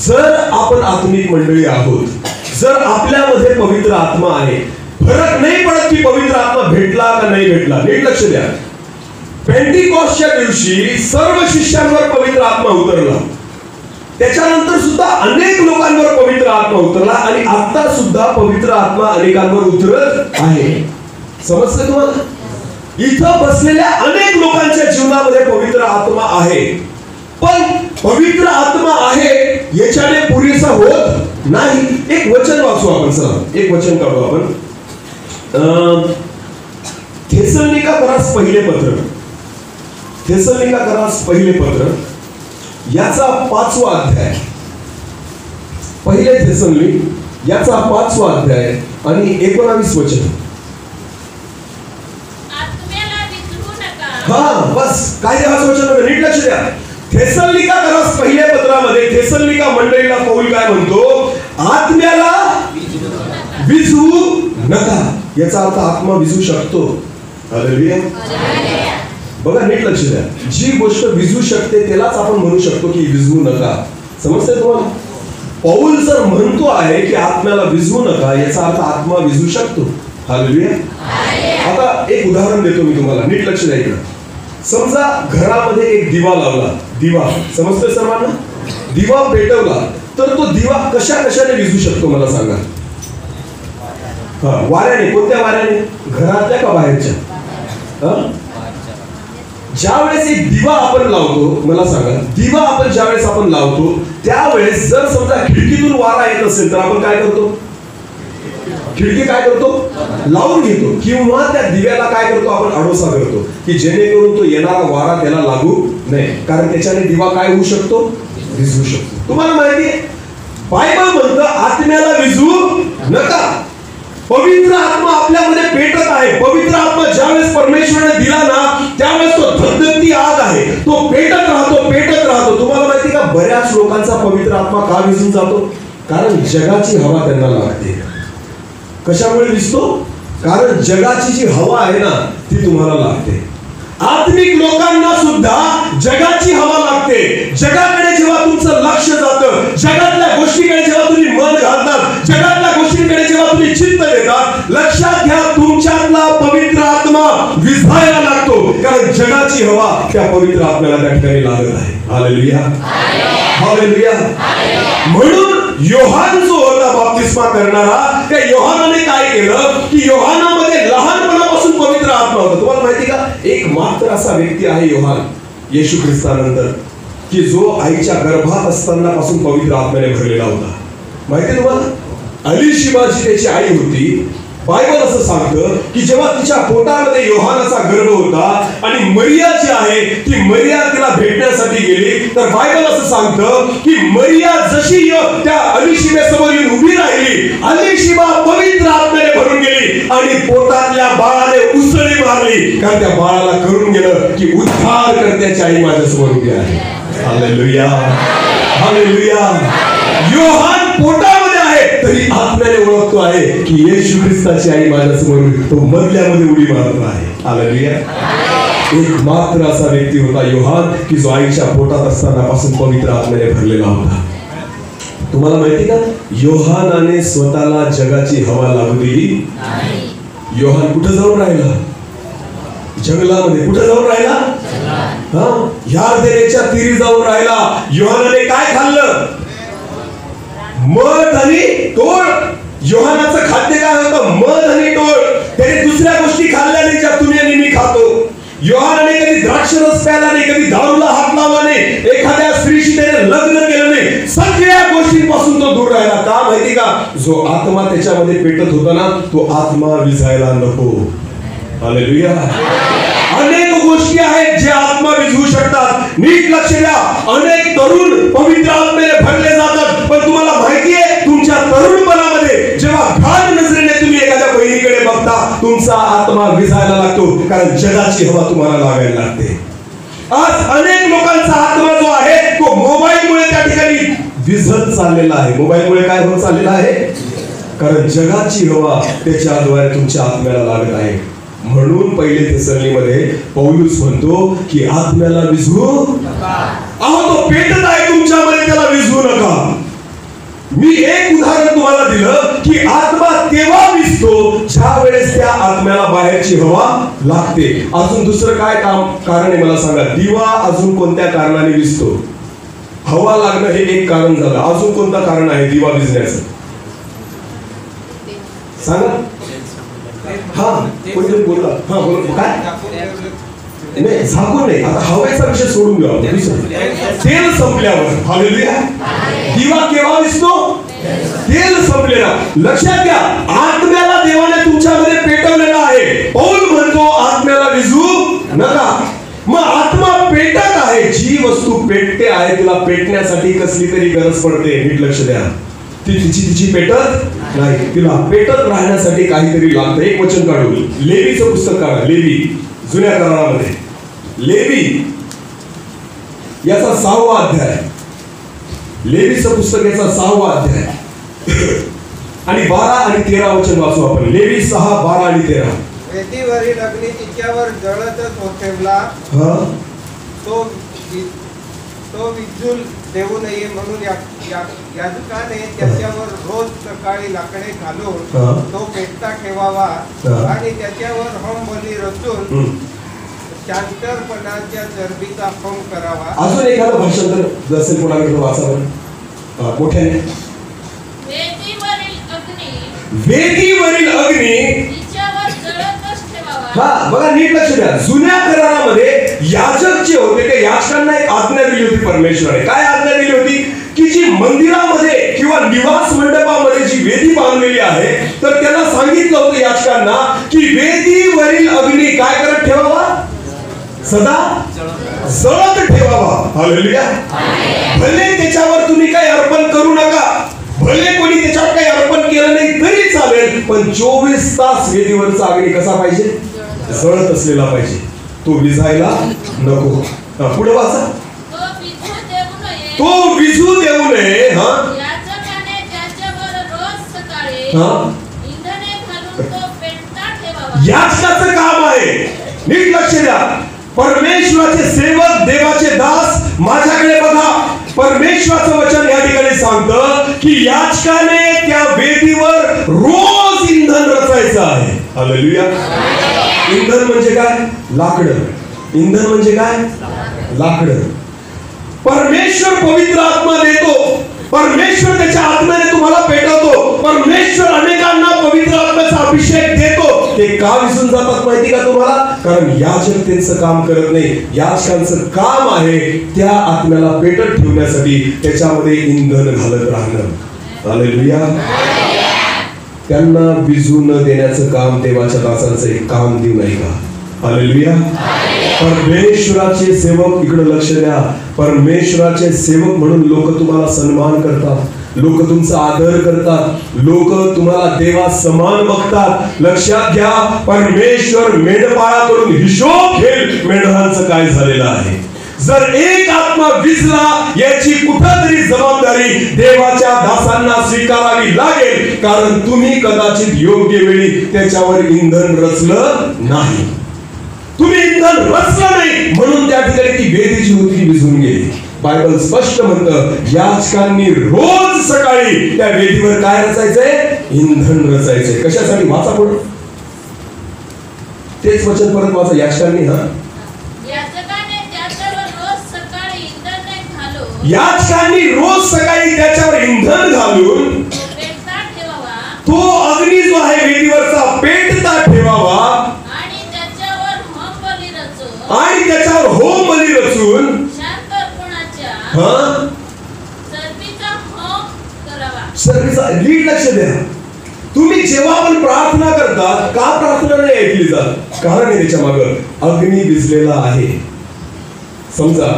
जर आपण आत्मिक मंडळी आहोत, जर आपल्यामध्ये पवित्र आत्मा आहे, फरक नाही पडत की पवित्र आत्मा भेटला का नाही भेटला. नीट लक्ष द्या. पेंटिकॉस्टच्या दिवशी सर्व शिष्यांवर पवित्र आत्मा उतरला. त्याच्यानंतर सुद्धा अनेक लोकांवर पवित्र आत्मा उतरला आणि आता सुद्धा पवित्र आत्मा अनेकांवर उतरत आहे. समजतं तुम्हाला? इथं बसलेल्या अनेक लोकांच्या जीवनामध्ये पवित्र आत्मा आहे, पण पवित्र आत्मा आहे याच्याने पुरेसा होत नाही. एक वचन वाचू आपण. चला एक वचन काढू आपण. थेसलोनिकास पहिले पत्र, थेसलोनिकास पहिले पत्र याचा 5वा अध्याय, पहिले थेसलोनिक याचा 5वा अध्याय आणि 19 वचन. हा बस काय देवाचं वचन होतं, नीट लक्ष द्या. थेसलोनिकास पहिल्या पत्रामध्ये थेसलोनिका मंडळीला पौल काय म्हणतो? आत्म्याला विझू नका. याचा अर्थ आत्मा विझू शकतो. हालेलुया. बघा नीट लक्ष द्या. जी गोष्ट विझू शकते त्यालाच आपण म्हणू शकतो की विझवू नका. समजतंय तुम्हाला? पौल जर म्हणतो आहे की आत्म्याला विझवू नका, याचा अर्थ आत्मा विझू शकतो. हालेलुया. आता एक उदाहरण देतो मी तुम्हाला, नीट लक्ष द्या इकडं. समजा घरामध्ये एक दिवा लावला, दिवा समजतोय सर्वांना? दिवा पेटवला तर तो दिवा कशाने विझू शकतो मला सांगा? वाऱ्याने. कोणत्या वाऱ्याने? घरातल्या का बाहेरच्या? ज्या वेळेस एक दिवा आपण लावतो, मला सांगा, दिवा आपण ज्या वेळेस आपण लावतो त्यावेळेस जर समजा खिडकीतून वारा येत असेल तर आपण काय करतो? खिडकी काय करतो? लावून घेतो. किंवा त्या दिव्याला काय करतो? आपण आडोसा करतो की जेणेकरून तो येणारा वारा त्याला लागू नये, कारण त्याच्याने दिवा काय होऊ शकतो? विझू शकतो. तुम्हाला माहिती आहे, बायबल म्हणतं आत्म्याला विझू नका. पवित्र आत्मा आपल्यामध्ये पेटत आहे. पवित्र आत्मा ज्यावेळेस परमेश्वराने दिला ना, त्यावेळेस तो धगधगती आग आहे, तो पेटत राहतो, पेटत राहतो. तुम्हाला माहिती का, बऱ्याच लोकांचा पवित्र आत्मा का विझून जातो? कारण जगाची हवा त्यांना लागते. कशामुळे दिसतो? कारण जगाची जी हवा आहे ना ती तुम्हाला लागते. आत्मिक लोकांना सुद्धा जगाची हवा लागते. जगाकडे जेव्हा तुमचं लक्ष जातं, जगातल्या गोष्टीकडे जेव्हा तुम्ही मन घालतात, जगातल्या गोष्टींकडे जेव्हा तुम्ही चित्त देतात, लक्षात घ्या तुमच्यातला पवित्र आत्मा विझायला लागतो, कारण जगाची हवा त्या पवित्र आत्म्याला त्या ठिकाणी लागत आहे. हालेलुया. हालेलुया. म्हणून योहान जो होता बाप्तिस्मा करणारा, त्या योहानाने काय केलं की योहानामध्ये लहानपणापासून पवित्र आत्मा होता. तुम्हाला माहिती का, एक मात्र असा व्यक्ती आहे योहान येशू ख्रिस्तानंतर की जो आईच्या गर्भात असताना पासून पवित्र आत्म्याने भरलेला होता. माहिती तुम्हाला? अलिशिबा जी त्याची आई होती, बायबल असं सांगतं की जेव्हा तिच्या पोटामध्ये योहानाचा गर्भ होता आणि मरिया जी आहे ती मरिया तिला भेटण्यासाठी गेली, तर बायबल असं सांगतं की मरिया जशी त्या अलिशिबेसमोर येऊन उभी राहिली, अलिशिबा पवित्र आत्म्याने भरून गेली आणि पोटातल्या बाळाने उसळी मारली, कारण त्या बाळाला करून गेलं की उद्धार करण्याची आई माझ्यासमोर उभी आहे. हालेलुया. हालेलुया. योहान पोटामध्ये आहे तरी आत्म्याने ओळखतो आहे की येशू ख्रिस्ताची आई माझ्यासमोर, तो मधल्यामध्ये उडी मारतो आहे. हालेलुया. एक मात्र असा व्यक्ती होता योहान की जो आईच्या पोटात असताना पासून पवित्र आत्म्याने भरलेला होता. तुम्हाला माहिती का, योहानाने स्वतःला जगाची हवा लागू दिली नाही. योहान कुठे जाऊन राहिला? जंगलामध्ये. कुठे जाऊन राहिला? यार्देनेच्या तीरी जाऊन राहिला. योहानाने काय खाल्लं? मध आणि टोळ. योहानाचं खाद्य काय होतं? मध आणि टोळ. त्याने दुसऱ्या गोष्टी खाल्ल्या नाही ज्या तुम्ही आणि मी खातो. योहानाने कधी द्राक्षरस प्याला नाही, कधी दारूला हात लावला नाही, एखाद्या स्त्रीशी त्याने लग्न केलं नाही. सगळ्या गोष्टींपासून तो दूर राहिला. का माहिती का? जो आत्मा त्याच्यामध्ये पेटत होता ना, तो आत्मा विझायला नको. हालेलुया. अनेक गोष्टी आहेत जे आत्मा विझवू शकतात. नीट लक्ष द्या. अनेक तरुण पवित्र आत्म्याने भरले जातात, पण तुम्हाला माहिती आहे तुमच्या तरुणपणामध्ये जेव्हा घाण नजरेने तुम्ही एखाद्या बहिणीकडे बघता, तुमचा आत्मा विझायला लागतो, कारण जगाची हवा तुम्हाला लागायला लागते. आज अनेक लोकांचा आत्मा जो आहे तो मोबाईलमुळे त्या ठिकाणी विझत चाललेला आहे. मोबाईलमुळे काय होत चाललेला आहे? कारण जगाची हवा त्याच्याद्वारे तुमच्या आत्म्याला लागत आहे. म्हणून पहिले थेसलोनिकमध्ये पौलुस म्हणतो की आत्म्याला विझवू नका. अहो, तो पेटत आहे तुमच्यामध्ये, त्याला विझवू नका. मी एक उदाहरण तुम्हाला दिलं की आत्मा तेव्हा विझतो ज्या वेळेस त्या आत्म्याला बाहेरची हवा लागते. अजून दुसरं काय कारण आहे मला सांगा? दिवा अजून कोणत्या कारणाने विझतो? हवा लागणं हे एक कारण झालं. अजून कोणतं कारण आहे दिवा विझण्याचं? सांगा. हा, कोणीतरी बोला. हा, बोला. काय? नाही, झाकून नाही. आता हवेचा विषय सोडून घेऊ आपण. तेल संपल्यावर. हालेलुया. दिवा केव्हा विझतो? तेल संपलेला. लक्षात घ्या, आत्म्याला देवाने तुमच्यामध्ये पेटवलेला आहे. पौल म्हणतो आत्म्याला विझवू नका. मग आत्मा पेटत आहे. जी वस्तू पेटते आहे तिला पेटण्यासाठी कसली तरी गरज पडते. नीट लक्ष द्या. ती तिची पेटत नाही. तिला पेटत राहण्यासाठी काहीतरी लागतं. एक वचन काढू. लेवीचं पुस्तक काढा. लेवी, जुन्या करारामध्ये लेवी याचा 6वा अध्याय. लेवीचं पुस्तक याचा 6वा अध्याय आणि 12 आणि 13 वचन वाचू आपण. लेवी 6, 12 आणि 13. वेदीवरील अग्नी तिच्यावर जळतच ठेवला, तो विझून देऊ नये म्हणून याजकाने त्याच्यावर रोज सकाळी लाकडे घालून तो पेटता ठेवावा आणि त्याच्यावर होम बली रचून शांतरपणाच्या चरबीचा होम करावा. अजून एखादं भाषांतर असेल कोणाकडे वाचावं मोठ्याने. वेदीवरील अग्नी हा, बघा नीट लक्ष द्या. जुन्या करारामध्ये याजक जे होते ते याजकांना एक आज्ञा दिली होती परमेश्वराने. काय आज्ञा दिली होती? की जी मंदिरामध्ये किंवा निवास मंडपामध्ये जी वेदी बांधलेली आहे, तर त्याला सांगितलं होतं याजकांना की वेदीवरील अग्नी काय करत ठेवावा? सदा जळत ठेवावा. हालेलुया. भले त्याच्यावर तुम्ही काही अर्पण करू नका, भले कोणी त्याच्यावर काही अर्पण केलं नाही तरी चालेल, पण 24 तास वेदीवरचा अग्नी कसा पाहिजे? जळत असलेला पाहिजे. तो विझायला नको. पुढे वाचा. तो विझू देऊ नये. याजकाचं काम आहे. नीट लक्ष द्या. परमेश्वराचे सेवक, देवाचे दास, माझ्याकडे बघा. परमेश्वराचं वचन या ठिकाणी सांगतं की याजकाने त्या वेदीवर रोज इंधन रचायचं आहे. हालेलुया. इंधन म्हणजे काय? लाकडं. इंधन म्हणजे काय? लाकडं. परमेश्वर पवित्र आत्मा देतो. परमेश्वर त्याच्या आत्म्याने तुम्हाला पेटवतो. परमेश्वर अनेकांना पवित्र आत्म्याचा अभिषेक देतो. ते का विसरून जातात माहिती का तुम्हाला? कारण याजक त्यांचं काम करत नाही. याजकांचं काम आहे त्या आत्म्याला पेटत ठेवण्यासाठी त्याच्यामध्ये इंधन घालत राहणं. हालेलुया. त्यांना विझू न देण्याचं काम देवाच्या दासांचं एक काम देऊ नाही का? हालेलुया. परमेश्वराचे सेवक, इकडे लक्ष द्या. परमेश्वराचे सेवक म्हणून लोक तुम्हाला सन्मान करतात, लोक तुमचा आदर करतात, लोक तुम्हाला देवा समान बघतात. लक्षात घ्या, परमेश्वर मेंढपाळाकडून हिशोब घेईल मेंढरांचं काय झालेलं आहे. जर एक आत्मा विझला याची कुठेतरी जबाबदारी देवाच्या दासांना स्वीकारावी लागेल, कारण तुम्ही कदाचित योग्य वेळी त्याच्यावर इंधन रचलं नाही. तुम्ही इंधन रचलं नाही म्हणून त्या ठिकाणी ती वेदी जी होती ती विझून गेली. बायबल स्पष्ट म्हणतं याजकांनी रोज सकाळी त्या वेदीवर काय रचायचंय? इंधन रचायचंय. कशासाठी? वाचा पुढे तेच वचन परत वाचा. याजकांनी याचकांनी रोज सकाळी त्याच्यावर इंधन घालून पेटता ठेवावा तो अग्नी जो आहे वेदीवरचा पेटता ठेवावा आणि त्याच्यावर होम बली रचून आणि त्याच्यावर होम बली रचून शांत अर्पणाच्या हा चरबीचा होम करावा. सर्वीचा नीट लक्ष द्या. तुम्ही जेव्हा पण प्रार्थना करतात का प्रार्थना नाही ऐकली जात? कारण आहे त्याच्या मागं अग्नी भिजलेला आहे. समजा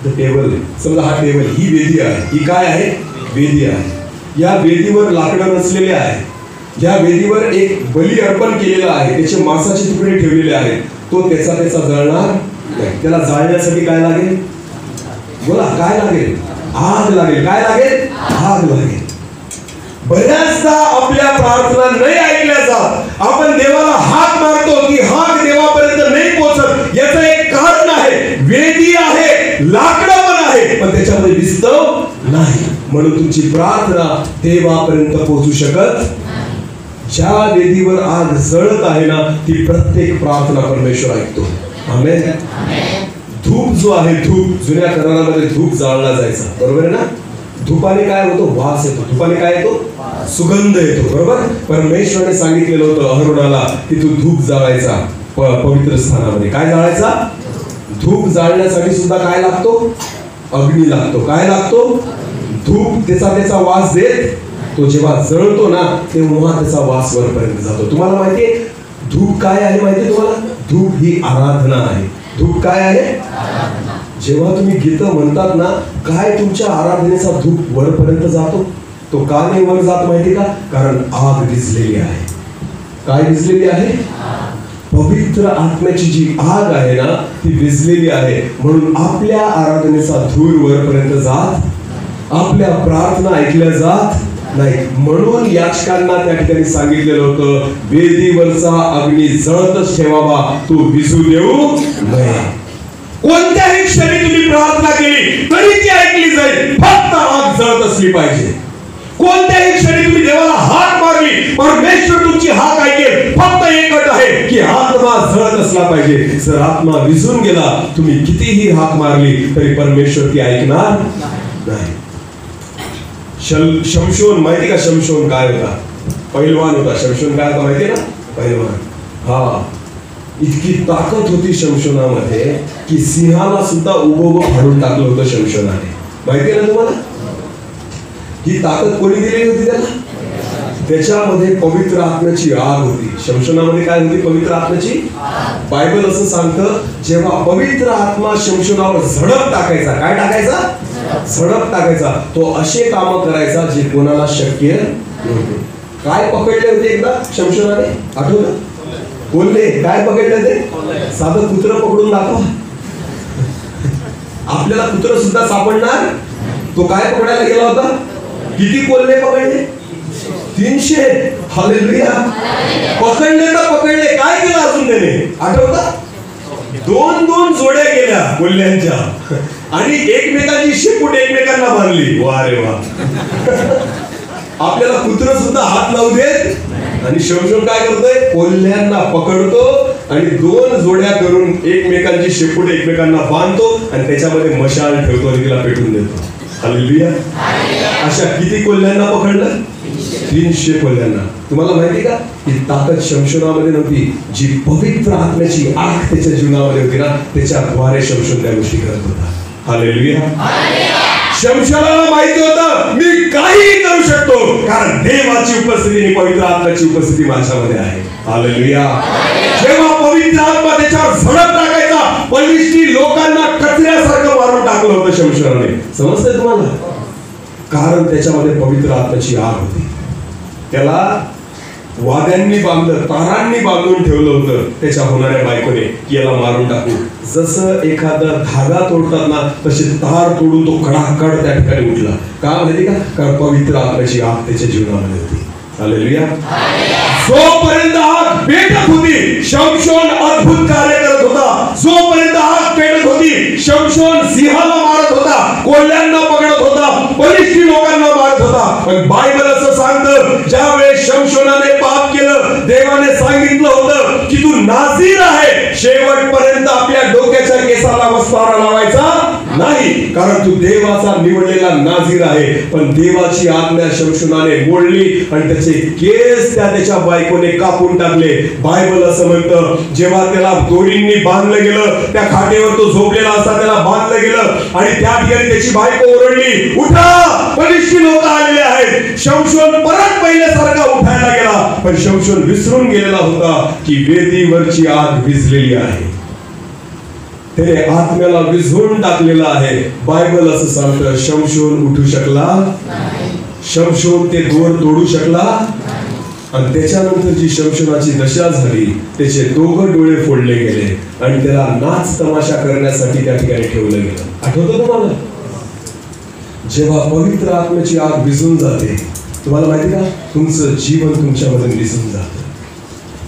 टेबल, समजा हा टेबल ही वेदी आहे. ही काय आहे? वेदी आहे. या वेदीवर लाकडं रचलेले आहे. या वेदीवर एक बली अर्पण केलेला आहे. त्याचे मांसाचे तुकडे ठेवलेले आहेत. तो त्याचा जळणार नाही. त्याला जाळण्यासाठी काय लागेल? बोला, काय लागेल? आग लागेल. काय लागेल? आग लागेल. बऱ्याचदा आपल्या प्रार्थना नाही ऐकल्या जात. आपण देवाला हाक मारतो की हाक देवापर्यंत नाही पोहोचत. याचं एक कारण आहे, वेदी आहे, लाकडं पण आहे, पण त्याच्यामध्ये विस्तव नाही. म्हणून तुमची प्रार्थना देवापर्यंत पोहोचू शकत. ज्या वेदीवर आग जळत आहे ना, ती प्रत्येक प्रार्थना परमेश्वर ऐकतो. आमेन. धूप जो आहे, धूप जुन्या करारामध्ये धूप जाळला जायचा, बरोबर आहे ना? धुपाने काय होतो? वास येतो. धुपाने काय येतो? सुगंध येतो, बरोबर? परमेश्वराने सांगितलेलं होतं अहरोनाला की तू धूप जाळायचा पवित्र स्थानामध्ये. काय जाळायचा? धूप जाळण्यासाठी सुद्धा काय लागतो? अग्नी लागतो. काय लागतो? धूप त्याचा वास देत तो जेव्हा जळतो ना, तेव्हा त्याचा वास वरपर्यंत जातो. तुम्हाला माहितीये धूप काय आहे? माहितीये तुम्हाला? धूप ही आराधना आहे. धूप काय आहे? जेव्हा तुम्ही गीतं म्हणतात ना, काय तुमच्या आराधनेचा धूप वरपर्यंत जातो? तो का नाही वर जात माहिती का? कारण आग भिजलेली आहे. काय भिजलेली आहे? पवित्र आत्म्याची जी आग आहे ना, ती भिजलेली आहे. म्हणून आपल्या आराधनेचा धूर वरपर्यंत जात, आपल्या प्रार्थना ऐकल्या जात नाही. म्हणून याचकांना त्या ठिकाणी सांगितलेलं होतं, वेदीवरचा अग्नी जळतच ठेवावा, तो विझू देऊ नये. कोणत्याही क्षणी तुम्ही प्रार्थना केली तरी ती ऐकली जाईल, फक्त आग जळत असली पाहिजे. कोणत्याही क्षणी तुम्ही देवाला हाक मारली, परमेश्वर तुमची हाक ऐकेल. फक्त एक अट आहे की आत्मा जळत असला पाहिजे. जर आत्मा विझून गेला, तुम्ही कितीही हाक मारली तरी परमेश्वर ती ऐकणार नाही. शमशोन माहिती का? शमशोन काय होता? पहिलवान होता. शमशोन काय होता माहिती ना? पहिलवान. हा, इतकी ताकद होती शमशोनामध्ये की सिंहाला सुद्धा उभं फाडून टाकलं होतं शमशोनाने. माहिती ना तुम्हाला? ही ताकद कोणी दिलेली होती त्याला? त्याच्यामध्ये पवित्र आत्म्याची आग होती. शमशोनामध्ये काय होती? पवित्र आत्म्याची. बायबल असं सांगतं, जेव्हा पवित्र आत्मा शमशोनावर झडप टाकायचा. काय टाकायचा? झडप टाकायचा. तो असे काम करायचा जे कोणाला शक्य नव्हते. काय पकडले होते एकदा शमशोनाने? आठवलं? कोल्हे. काय पकडले ते? साधं कुत्र पकडून दाखवा. आपल्याला कुत्र सुद्धा सापडणार. तो काय पकडायला गेला होता? किती कोल्हे पकडले? 300. हालेलुया. पकडले तर पकडले. काय केलं अजून त्याने? आठवतं? 2-2 जोड्या केल्या कोल्ह्यांच्या आणि एकमेकांची शेपूट एकमेकांना बांधली. वा रे वा. आपल्याला कुत्र सुद्धा हात लावू देत. आणि शमशोन काय करतोय? कोल्ह्यांना पकडतो आणि 2 जोड्या करून एकमेकांची शेपूट एकमेकांना बांधतो आणि त्याच्यामध्ये मशाल ठेवतो आणि तिला पेटून देतो. हालेलुया. अशा किती कोल्ह्यांना पकडलं? 300 कोल्ह्यांना. तुम्हाला माहिती का? ही ताकद शमशोनामध्ये नव्हती. जी पवित्र आत्म्याची आग त्याच्या जीवनामध्ये होती ना, त्याच्याद्वारे शमशोन त्या गोष्टी करत होता. हालेलुया. शमशोनाला माहिती होतं मी काहीही करू शकतो, कारण देवाची उपस्थिती आणि पवित्र आत्म्याची उपस्थिती माझ्यामध्ये आहे. हालेलुया. जेव्हा पवित्र आत्मा त्याच्यावर झडप टाकायचा, पलिष्ठी लोकांना कचऱ्यासारखं मारून टाकलं होतं शमशोनाने. समजतंय तुम्हाला? कारण त्याच्यामध्ये पवित्र आत्म्याची आग होती. त्याला वाद्यांनी बांधलं, तारांनी बांधून ठेवलं होतं त्याच्या होणाऱ्या बायकोने की याला मारून टाकू. जसं एखादा धागा तोडतात ना, तसे तार तोडून तो कडाकड त्या ठिकाणी उठला. का माहिती का? कारण पवित्र आत्म्याची आग त्याच्या जीवनामध्ये होती. हालेलुया. जोपर्यंत आग पेटत होती, शमशोन अद्भुत कार्य करत होता. जोपर्यंत आग पेटत होती, शमशोन सिंहाला मारत होता, कोल्ह्यांना पकडत होता, बलिष्ठी लोकांना मारत होता. पण बायबल असं सांगतं, ज्यावेळेस शमशोनाने पाप केलं, देवाने सांगितलं होतं की तू नाझीर आहे, शेवटपर्यंत आपल्या डोक्याच्या केसाला वस्तारा लावायचा नाही, कारण तू देवाचा निवडलेला नाझीर आहे. पण देवाची आज्ञा शमशोनाने मोडली आणि त्याचे केस त्याच्या बायकोने कापून टाकले. बायबल असं म्हणतं, जेव्हा त्याला दोरींनी बांधलं गेलं, त्या खाटेवर तो झोपलेला असता, त्याला बांधलं गेलं आणि त्या ठिकाणी त्याची बायको ओरडली, उठा, फलिस्ती लोक आलेले आहेत. शमशोन परत पहिल्यासारखा उठायला गेला, पण शमशोन विसरून गेलेला होता की वेदीवरची आग विझलेली आहे. त्याने आत्म्याला विझवून टाकलेला आहे. बायबल असं सांगतं, शमशोन उठू शकला नाही, शमशोन ते दोर तोडू शकला. आणि त्याच्यानंतर जी शमशोनाची दशा झाली, त्याचे दोघं डोळे फोडले गेले आणि त्याला नाच तमाशा करण्यासाठी त्या ठिकाणी ठेवलं गेलं. आठवतं तुम्हाला? जेव्हा पवित्र आत्म्याची आग विझून जाते, तुम्हाला माहिती का, तुमचं जीवन तुमच्यामध्ये विझून जातं.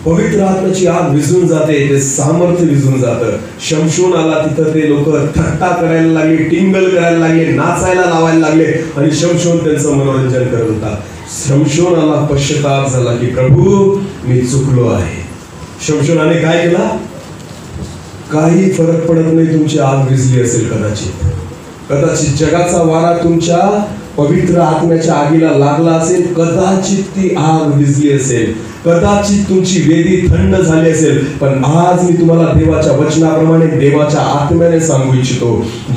पवित्र आत्म्याची आग विझून जाते, ते सामर्थ्य विझून जातं. शमशोन आला तिथं, ते लोक थट्टा करायला लागले, टिंगल करायला लागले, नाचायला लावायला लागले आणि शमशोन त्यांचं मनोरंजन करत होता. शमशोनाला पश्चाताप झाला की प्रभू, मी चुकलो आहे. शमशोनाने काय केला? काही फरक पडत नाही तुमची आग विझली असेल, कदाचित जगाचा वारा तुमच्या पवित्र आत्म्याच्या आगीला लागला असेल, कदाचित ती आग विझली असेल, कदाचित तुमची वेदी थंड झाली असेल. पण आज मी तुम्हाला देवाच्या वचनाप्रमाणे, देवाच्या आत्म्याने सांगू इच्छितो,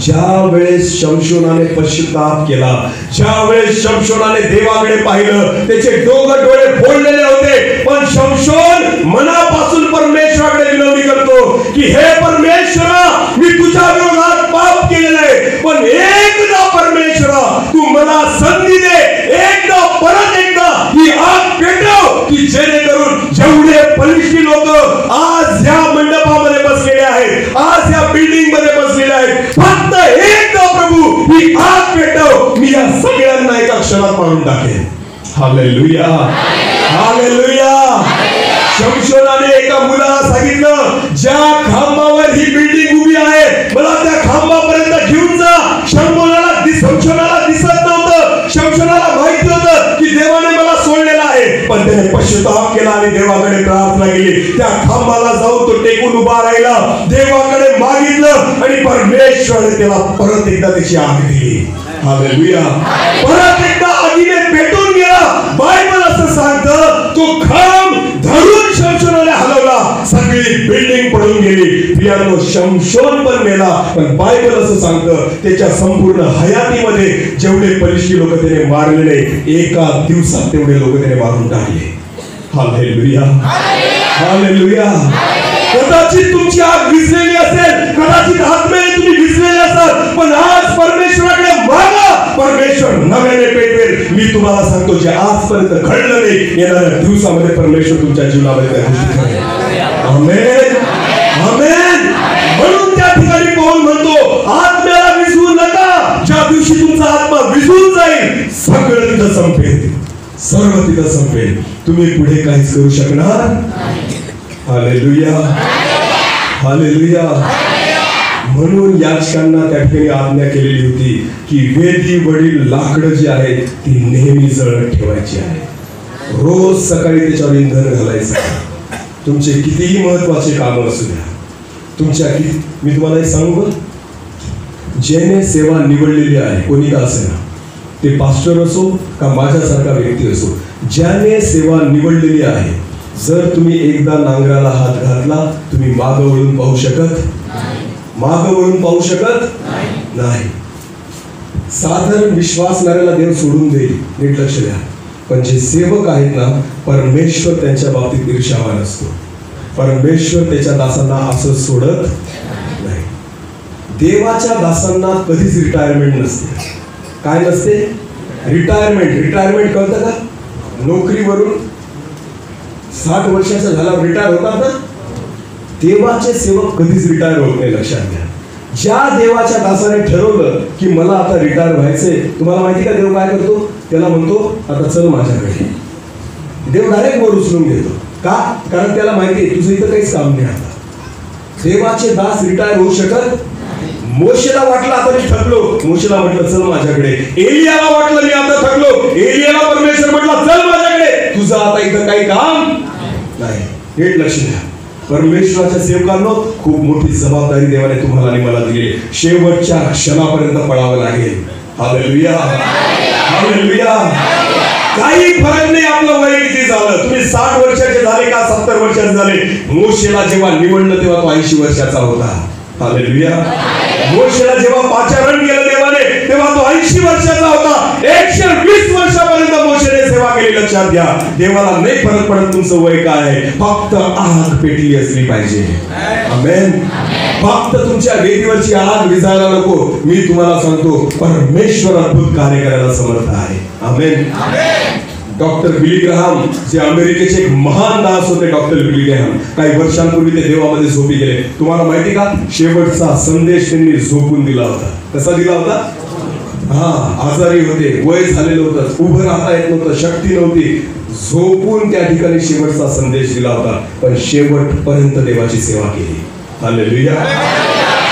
ज्या वेळेस शमशोनाने पश्चाताप केला, ज्या वेळेस शमशोनाने देवाकडे पाहिलं, त्याचे दोघं डोळे फोडलेले होते, पण शमशोन मनापासून परमेश्वराकडे विनवणी करतो की हे परमेश्वरा, मी तुझ्या विरोधात पाप केलेलं आहे, पण एकदा परमेश्वरा तू मला संधी दे, एकदा परत एकदा ही आग पेटव की जेणेकरून जेवढे फलिस्ती लोक आज या मंडपामध्ये बसलेले आहेत, आज या बिल्डिंग मध्ये बसलेले आहेत, फक्त एकदा प्रभू ही आग पेटव, मी या सगळ्यांना एका क्षणात मारून टाकेन. Hallelujah, hallelujah. शमशोनाने एका मुलाला सांगितलं, ज्या खांबावर ही बिल्डिंग उभी आहे, मला त्या खांबापर्यंत घेऊन जा. शमशोनाला दिसत नव्हतं, शमशोनाला माहिती होतं की देवाने मला सोडलेला आहे, पण त्याने पश्चाताप केला आणि देवाकडे प्रार्थना केली. त्या खांबाला जाऊन तो टेकून उभा राहिला, देवाकडे मागितलं आणि परमेश्वराने त्याला परत एकदा त्याची आग दिली. हालेलुया. परत एकदा आगीने पेटून गेला. बायबल असं सांगतं, तो खांब धरून शमशोनाने हलवला, सगळी बिल्डिंग पडून गेली. प्रियानो, शमशोन पण मेला, पण बायबल असं सांगतं, त्याच्या संपूर्ण हयातीमध्ये जेवढे फलिस्ती लोक त्याने मारलेले, एका दिवसात तेवढे लोक त्याने मारून टाकले. Hallelujah, hallelujah. कदाचित तुमची आग विझलेली असेल, कदाचित आत्म्याने तुम्ही विझलेले असाल, पण आज परमेश्वराकडे मागा, परमेश्वर नव्याने पेटवेल. मी तुम्हाला सांगतो, जे आजपर्यंत घडलं नाही, येणाऱ्या दिवसामध्ये परमेश्वर तुमच्या जीवनामध्ये त्या गोष्टी करेल. आमेन, आमेन. म्हणून त्या ठिकाणी पाऊल म्हणतो, आत्म्याला विझवू नका. ज्या दिवशी तुमचा आत्मा विझून जाईल, सगळं तिथं संपेल, सर्व तिथं संपेल. तुम्ही पुढे काहीच करू शकणार नाही. Hallelujah, hallelujah. म्हणून याचकांना त्या ठिकाणी आज्ञा केलेली होती की वेदीवरील लाकडं जी आहेत ती नेहमी जळत ठेवायची आहे. रोज सकाळी त्याच्यावर इंधन घालायचं. तुमचे कितीही महत्वाचे काम असू द्या, तुमच्या मी तुम्हाला एक सांगू, ज्याने सेवा निवडलेली आहे, कोणी का असेना, ते पास्टर असो का माझ्यासारखा व्यक्ती असो, ज्याने सेवा निवडलेली आहे, जर तुम्ही एकदा नांगराला हात घातला, तुम्ही मागं वळून पाहू शकत नाही, मागं वळून पाहू शकत नाही. साधारण विश्वासणाऱ्याला देव सोडून देईल, नीट लक्ष द्या. पण जे सेवक आहेत ना, परमेश्वर त्यांच्या बाबतीत ईर्ष्यावान असतो. परमेश्वर त्याच्या दासांना असं सोडत नाही. देवाच्या दासांना कधीच रिटायरमेंट नसते. काय नसते? रिटायरमेंट. रिटायरमेंट कळतं का? नोकरीवरून 60 वर्षाचा झाल्यावर रिटायर होतात ना. देवाचे सेवक कधीच रिटायर होत नाही, लक्षात घ्या. ज्या देवाच्या दासाने ठरवलं की मला आता रिटायर व्हायचंय, तुम्हाला माहिती का देव काय करतो? त्याला म्हणतो आता चल माझ्याकडे. देव डायरेक्ट वर उचलून घेतो. का? कारण त्याला माहिती आहे तुझं इथं काहीच काम नाही. आता देवाचे दास रिटायर होऊ शकत. मोशेला वाटलं आता मी थकलो, मोशेला म्हटलं चल माझ्याकडे. एलियाला वाटलं मी आता थकलो, एलियाला परमेश्वर म्हटलं चल माझ्याकडे. तुझं आता इथं काही काम नाही. नीट लक्ष द्या. परमेश्वराच्या सेवकांनो, खूप मोठी जबाबदारी देवाने तुम्हाला आणि मला दिली. शेवटच्या क्षणापर्यंत पळावं लागेल. Hallelujah, hallelujah. काही फरक नाही आपलं वय किती झालं. तुम्ही 60 वर्षाचे झाले का 70 वर्षाचे झाले. मोशेला जेव्हा निवडलं तेव्हा तो 80 वर्षाचा होता. हालेलुया. मोशेला जेव्हा पाचारण केलं देवाने तेव्हा तो 80 वर्षाचा होता. 120 वर्षापर्यंत मोशेने सेवा केली. लक्षात घ्या, देवाला नाही फरक पडत तुमचं वय काय आहे, फक्त आग पेटली असली पाहिजे. आमेन. फक्त तुमच्या वेदीवरची आग विझायला नको. मी तुम्हाला सांगतो, परमेश्वर अद्भुत कार्य करायला समर्थ आहे. आमेन. डॉक्टर बिली ग्रहाम, जे अमेरिकेचे एक महान दास होते, डॉक्टर बिली ग्रहाम, काही वर्षांपूर्वी ते देवामध्ये झोपी गेले. तुम्हाला माहिती का, शेवटचा संदेश त्यांनी झोपून दिला होता. कसा दिला होता? आजारी होते, वय झालेलं होतं, उभं राहता येत नव्हतं, शक्ती नव्हती, झोपून त्या ठिकाणी शेवटचा संदेश दिला होता. पण शेवटपर्यंत देवाची सेवा केली. हालेलुया.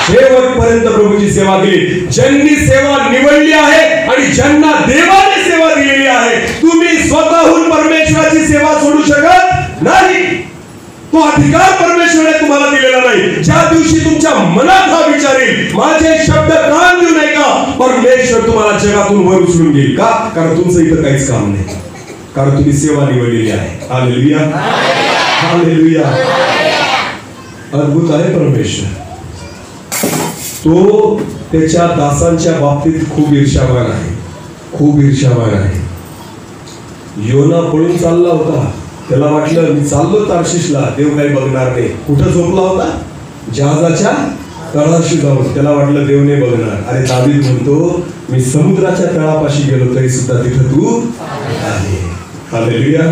शेवटपर्यंत प्रभूची सेवा केली. ज्यांनी सेवा निवडली आहे आणि ज्यांना देवाने सेवा दिलेली आहे, तुम्ही स्वतःहून परमेश्वराची सेवा सोडू शकत नाही. तो अधिकार परमेश्वराने तुम्हाला दिलेला नाही. ज्या दिवशी तुमच्या मनात हा विचार येईल, माझे शब्द कान देऊ नये का, परमेश्वर तुम्हाला जगातून वर उचलून घेईल. का? कारण तुमचं इथं काहीच काम नाही, कारण तुम्ही सेवा निवडलेली आहे. Hallelujah, hallelujah. अद्भुत आहे परमेश्वर. तो त्याच्या दासांच्या बाबतीत खूप ईर्ष्यावान आहे, खूप ईर्ष्यावान आहे. योना पळून चालला होता. त्याला वाटलं मी चाललो तार्शिशला, देव काही बघणार नाही. कुठं झोपला होता? जहाजाच्या तळाशी जाऊन. त्याला वाटलं देव नाही बघणार. अरे दावीद म्हणतो, मी समुद्राच्या तळापाशी गेलो तरी सुद्धा तिथं तू आहे. हालेलुया.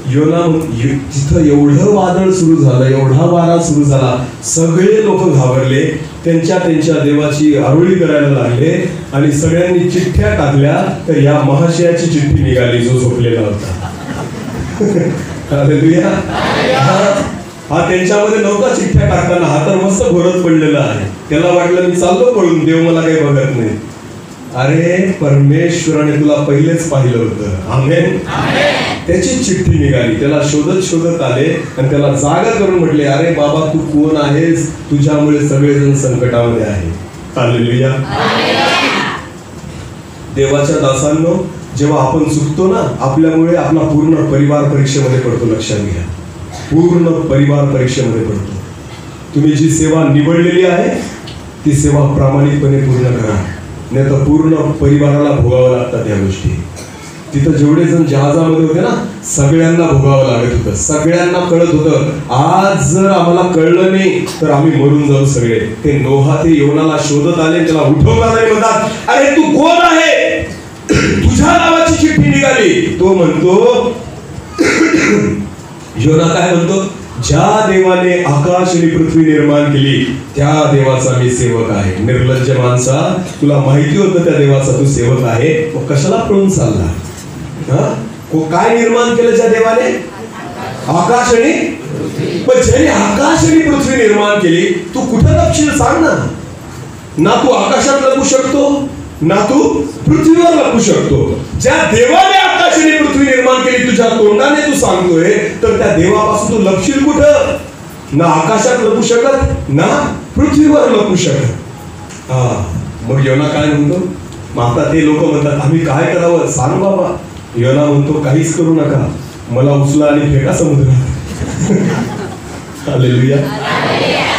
योना जिथं एवढं वादळ सुरू झालं, एवढा वारा सुरू झाला, सगळे लोक घाबरले, त्यांच्या देवाची आरोळी करायला लागले आणि सगळ्यांनी चिठ्ठ्या टाकल्या. तर या महाशयाची चिठ्ठी निघाली जो झोपलेला होता. हालेलुया. हा त्यांच्यामध्ये नव्हता चिठ्ठ्या टाकताना, हा तर मस्त घोरत पडलेला आहे. त्याला वाटलं मी चाललो पळून, देव मला काही बघत नाही. अरे परमेश्वराने तुला पहिलेच पाहिलं होतं. आमेन. त्याची चिठ्ठी निघाली. त्याला शोधत शोधत आले आणि त्याला जागा करून म्हटले, अरे बाबा तू कोण आहेस? तुझ्यामुळे सगळेजण संकटामध्ये आहे. हालेलुया. देवाच्या दासांनो, जेव्हा आपण चुकतो ना, आपल्यामुळे आपला पूर्ण परिवार परीक्षेमध्ये पडतो. लक्षात घ्या, पूर्ण परिवार परीक्षेमध्ये पडतो. तुम्ही जी सेवा निवडलेली आहे ती सेवा प्रामाणिकपणे पूर्ण करा, नाही तर पूर्ण परिवाराला भोगावं लागतात या गोष्टी. तिथं जेवढे जण जहाजामध्ये होते ना, सगळ्यांना भोगावं लागत होतं. सगळ्यांना कळत होतं, आज जर आम्हाला कळलं नाही तर आम्ही मरून जाऊ सगळे. ते नोहा ते योनाला शोधत आले, त्याला उठवतात आणि म्हणतात, अरे तू कोण आहे? तुझ्या नावाची चिठ्ठी निघाली. तो म्हणतो, योना काय म्हणतो, ज्या देवाने आकाश आणि पृथ्वी निर्माण केली त्या देवाचा मी सेवक आहे. निर्लज्ज माणसा, तुला माहिती होतं त्या देवाचा तू सेवक आहे, मग कशाला पळून चालला? काय निर्माण केलं ज्या देवाने? आकाश आणि पण ज्याने आकाश आणि पृथ्वी निर्माण केली, तू कुठं लपशील सांग ना. ना तू आकाशात लपू शकतो, ना तू पृथ्वीवर लपू शकतो. ज्या देवाने आकाश आणि पृथ्वी निर्माण केली तुझ्या तोंडाने तू सांगतोय, तर त्या देवापासून तू लपशील कुठं? ना आकाशात लपू शकत, ना पृथ्वीवर लपू शकत. मग योना काय म्हणतो? मग आता ते लोक म्हणतात, आम्ही काय करावं सांग बाबा. योना म्हणतो, काहीच करू नका, मला उचला आणि फेका समुद्रात. हालेलुया.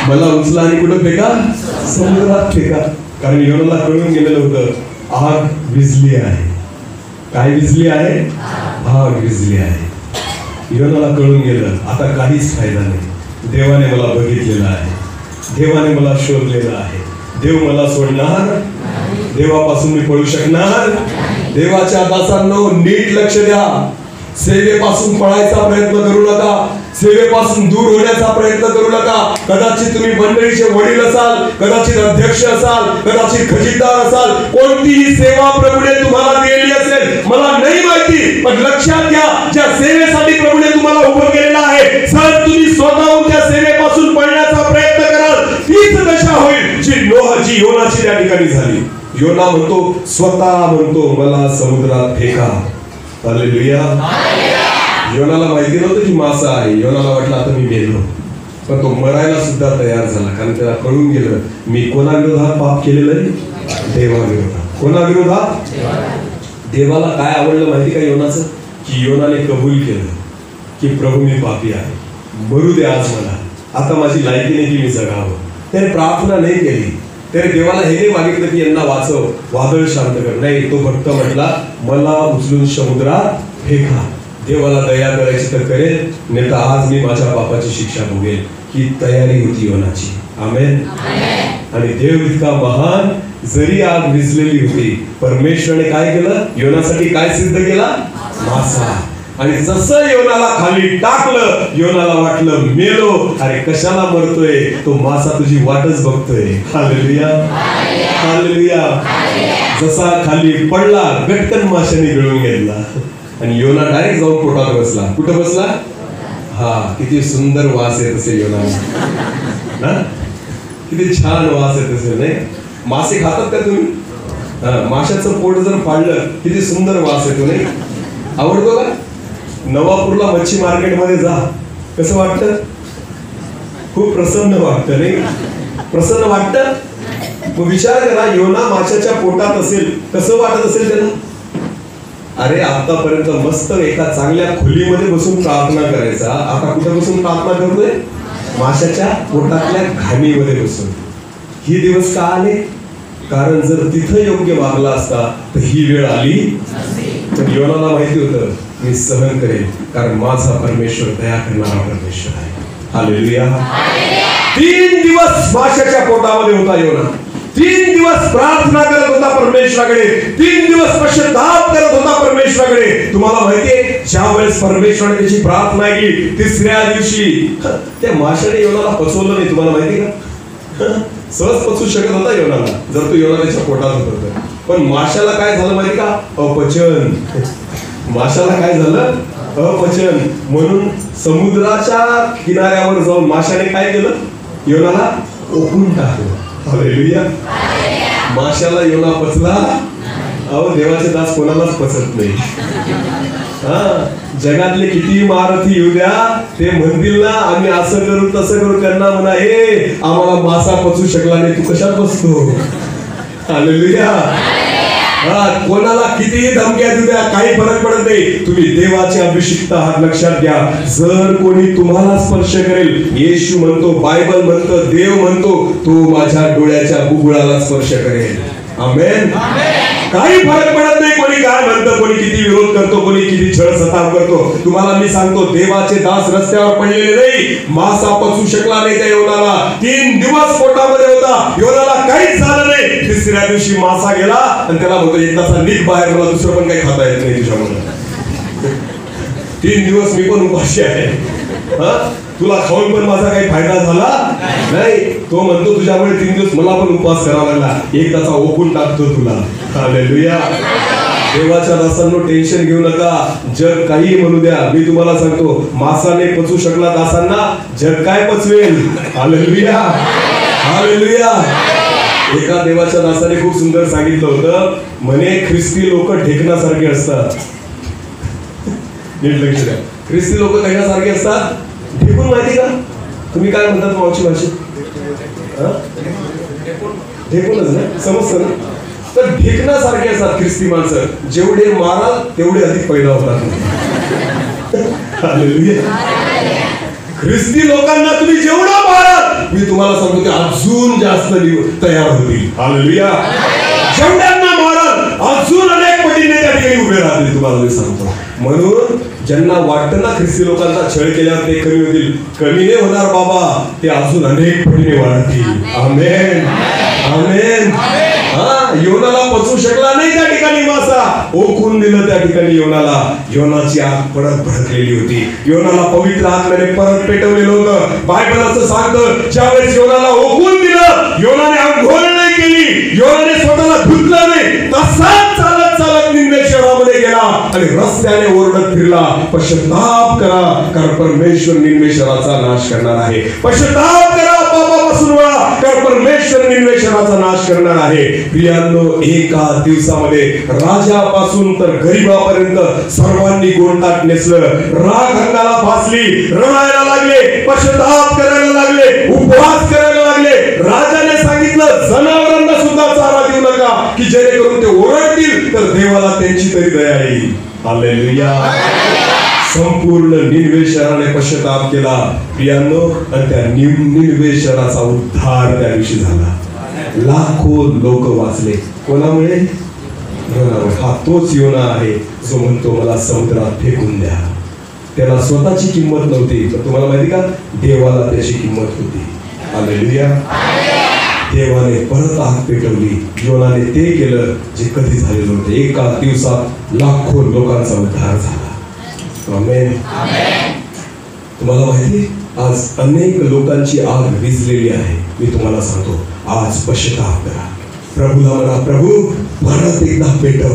मला उचला आणि कुठं फेका? समुद्रात फेका. कारण योनाला कळून गेलेलं होतं, आग विझली आहे. काय विझली आहे? आग विझली आहे. योनाला कळून गेलं, आता काहीच फायदा नाही. देवाने मला बघितलेलं आहे, देवाने मला शोधलेलं आहे. देव मला सोडणार, देवापासून मी पळू शकणार? देवाच्या दासांनो, नीट लक्ष द्या. सेवेपासून पळायचा प्रयत्न करू नका, सेवेपासून दूर होण्याचा प्रयत्न करू नका. कदाचित तुम्ही मंडळीचे वडील असाल, कदाचित अध्यक्ष असाल, कदाचित खजिनदार असाल, कोणतीही सेवा प्रभूने तुम्हाला दिलेली असेल मला नाही माहिती, पण लक्षात घ्या, ज्या सेवेसाठी प्रभूने तुम्हाला उभं केलेलं आहे, जर तुम्ही स्वतःहून त्या सेवेपासून पळण्याचा प्रयत्न कराल, तीच दशा होईल जी योनाची त्या ठिकाणी झाली. योना म्हणतो, स्वतः म्हणतो मला समुद्रात फेका. हालेलुया. योनाला माहिती नव्हतं की मासा आहे. योनाला वाटलं आता मी मेलो, पण तो मरायला सुद्धा तयार झाला, कारण त्याला कळून गेलं मी कोणाविरोधात पाप केलेलं आहे? देवाविरोधात. कोणाविरोधात? देवाला काय आवडलं माहिती का योनाचं? की योनाने कबूल केलं की प्रभू मी पापी आहे, मरू दे आज मला, आता माझी लायकी नाही की मी जगावं. त्याने प्रार्थना नाही केली, त्याने देवाला हे नाही मागितलं की यांना वाचव, वादळ शांत कर. नाही, तो फक्त म्हटला मला उचलून समुद्रात फेका. देवाला दया करायची तर करेल, नाही तर आज मी माझ्या पापाची शिक्षा भोगेल. ही तयारी होती योनाची. आमेन. आणि देव इतका महान, जरी आग विझलेली होती, परमेश्वराने काय केलं? योनासाठी काय सिद्ध केला? मासा. आणि जसं योनाला खाली टाकलं, योनाला वाटलं मेलो. अरे कशाला मरतोय? तो मासा तुझी वाटच बघतोय. Hallelujah, hallelujah. जसा खाली पडला, गटकन माशाने गिळून घेतला आणि योना डायरेक्ट जाऊन पोटात बसला. कुठं बसला? हा, किती सुंदर वास येत असेल योना, किती छान वास येत असेल. नाही, मासे खातात का तुम्ही? माशाचं पोट जर फाडलं, किती सुंदर वास येतो. नाही, आवडतो का? नवापूरला मच्छी मार्केटमध्ये जा, कसं वाटतं? खूप प्रसन्न वाटतं. नाही, प्रसन्न वाटतं. मग विचार करा, योना माशाच्या पोटात असेल, कसं वाटत असेल त्याला? अरे आतापर्यंत मस्त एका चांगल्या खोलीमध्ये बसून प्रार्थना करायचा, आता कुठे बसून प्रार्थना करतोय? माशाच्या पोटातल्या घाणीमध्ये बसून. ही दिवस का आले? कारण जर तिथं योग्य वागला असता तर ही वेळ आली. तर योनाला माहिती होतं मी सहन करेन, कारण माझा परमेश्वर दया करणारा परमेश्वर आहे. हालेलुया. 3 दिवस माशाच्या पोटामध्ये होता योना. 3 दिवस प्रार्थना करत होता परमेश्वराकडे. 3 दिवस पश्चाताप करत होता परमेश्वराकडे. तुम्हाला माहितीये, ज्या वेळेस परमेश्वराने त्याची प्रार्थना ऐकली, तिसऱ्या दिवशी त्या माशाने योनाला पचवलं नाही. तुम्हाला माहिती का? सहज पचवू शकत होता योनाला, जर तो योना त्याच्या पोटात होता. पण माशाला काय झालं माहिती का? अपचन. माशाला काय झालं? अपचन. म्हणून समुद्राच्या किनाऱ्यावर जाऊन माशाने काय केलं? योनाला ओकून टाकलं. हालेलुया. माशाला योना पचला. अहो, देवाचे दास कोणालाच पचत नाही. जगातले किती महारथी येऊ द्या, ते म्हणतील ना आम्ही असं करू तसं करू, त्यांना म्हणा हे आम्हाला मासा पचू शकला नाही, तू कशात बसतो? हालेलुया. कोणाला कितीही धमक्या देऊ द्या, काही फरक पडत नाही. तुम्ही देवाचे अभिषिक्त आहात, लक्षात घ्या. जर कोणी तुम्हाला स्पर्श करेल, येशू म्हणतो, बायबल म्हणतं, देव म्हणतो, तो माझ्या डोळ्याच्या बुबुळाला स्पर्श करेल. आमेन. काही फरक पडत नाही कोणी काय म्हणतं, कोणी किती विरोध करतो, कोणी किती छळ सताव करतो. तुम्हाला मी सांगतो, देवाचे दास रस्त्यावर पडलेले नाही. मासा पचू शकला नाही त्या योनाला. 3 दिवस पोटामध्ये होता, योनाला काहीच झालं नाही. तिसऱ्या दिवशी मासा गेला आणि त्याला म्हणतो एकदाचा निघ बाहेर, मला दुसरं पण काही खाता येत नाही तुझ्यामध्ये. 3 दिवस मी पण उपाशी आहे, तुला खाऊन पण माझा काही फायदा झाला नाही. तो म्हणतो तुझ्यामुळे 3 दिवस मला पण उपवास करावा लागला, एकदाचा ओकून टाकतो तुला. हालेलुया. देवाच्या दासांनो, टेन्शन घेऊ नका. जग काही म्हणू द्या, मी तुम्हाला सांगतो, मासाने पचू शकला दासांना, जग काय पचवेल? Hallelujah, hallelujah. एका देवाच्या दासाने खूप सुंदर सांगितलं होतं, म्हणे ख्रिस्ती लोक ढेकणासारखे असतात. नीट लक्ष द्या, ख्रिस्ती लोक ढेकणासारखे असतात. ढेकून माहिती का? तुम्ही काय म्हणतात मावशी भाषेत? ढेकूनच ना, समजतं ना? तर ढेकणासारखे असतात ख्रिस्ती माणसं. जेवढे माराल तेवढे अधिक पैदा होतात. ख्रिस्ती लोकांना तुम्ही जेवढा माराल, मी तुम्हाला सांगतो ते अजून जास्त तयार होतील. हालेलुया. जेवढ्यांना माराल अजून अनेक पटीने त्या ठिकाणी उभे राहतील, तुम्हाला मी सांगतो. म्हणून ज्यांना वाटतं ना ख्रिस्ती लोकांचा छळ केल्यावर ते कमी होतील, कमी नाही होणार बाबा, ते अजून अनेक पटीने वाढतील. आमेन, आमेन. योनाला पचू शकला नाही त्या ठिकाणी मासा, ओकून दिलं त्या ठिकाणी योनाला. योनाची आग परत भडकलेली होती. योनाला पवित्र आत्म्याने परत पेटवलेलं होतं. बायबल असं सांगतं, ज्यावेळेस योनाला ओकून दिलं, योनाने अंघोळ नाही केली, योनाने स्वतःला धुतलं नाही, तसाच चालत चालत निम्मे शहरामध्ये गेला आणि रस्त्याने ओरडत फिरला, पश्चाताप करा, कारण परमेश्वर निम्मे शहराचा नाश करणार आहे. पश्चाताप करा, पापापासून वळा, कारण परमेश्वर परमेश्वर निनिवे शहराचा नाश करणार आहे. प्रियांनो, एका दिवसामध्ये राजापासून तर गरीबापर्यंत सर्वांनी गोंडटाक नेसलं, राग अंगाला फासली, रडायला लागले, पश्चाताप करायला लागले, उपवास करायला लागले. राजाने सांगितलं जनावरांना सुद्धा चारा देऊ नका, की जेणेकरून ते ओरडतील तर देवाला त्यांची तरी दया येईल. हालेलुया. संपूर्ण निनिवे शहराने पश्चाताप केला प्रियांनो, आणि त्या निनिवे शहराचा उद्धार त्या दिवशी झाला. लाखो लोक वाचले. कोणामुळे? योनामुळे. हा तोच योना आहे जो म्हणतो मला समुद्रात फेकून द्या. त्याला स्वतःची किंमत नव्हती, पण तुम्हाला माहिती का, देवाला त्याची किंमत होती. हालेलुया. देवाने परत आग पेटवली. योनाने ते केलं जे कधी झालेलं होतं. एका दिवसात लाखो लोकांचा उद्धार झाला. आमेन. तुम्हाला माहिती, आज अनेक लोकांची आग विझलेली आहे. मी तुम्हाला सांगतो, आज पश्चाताप करा. प्रभूला म्हणा, प्रभू परत एकदा पेटव,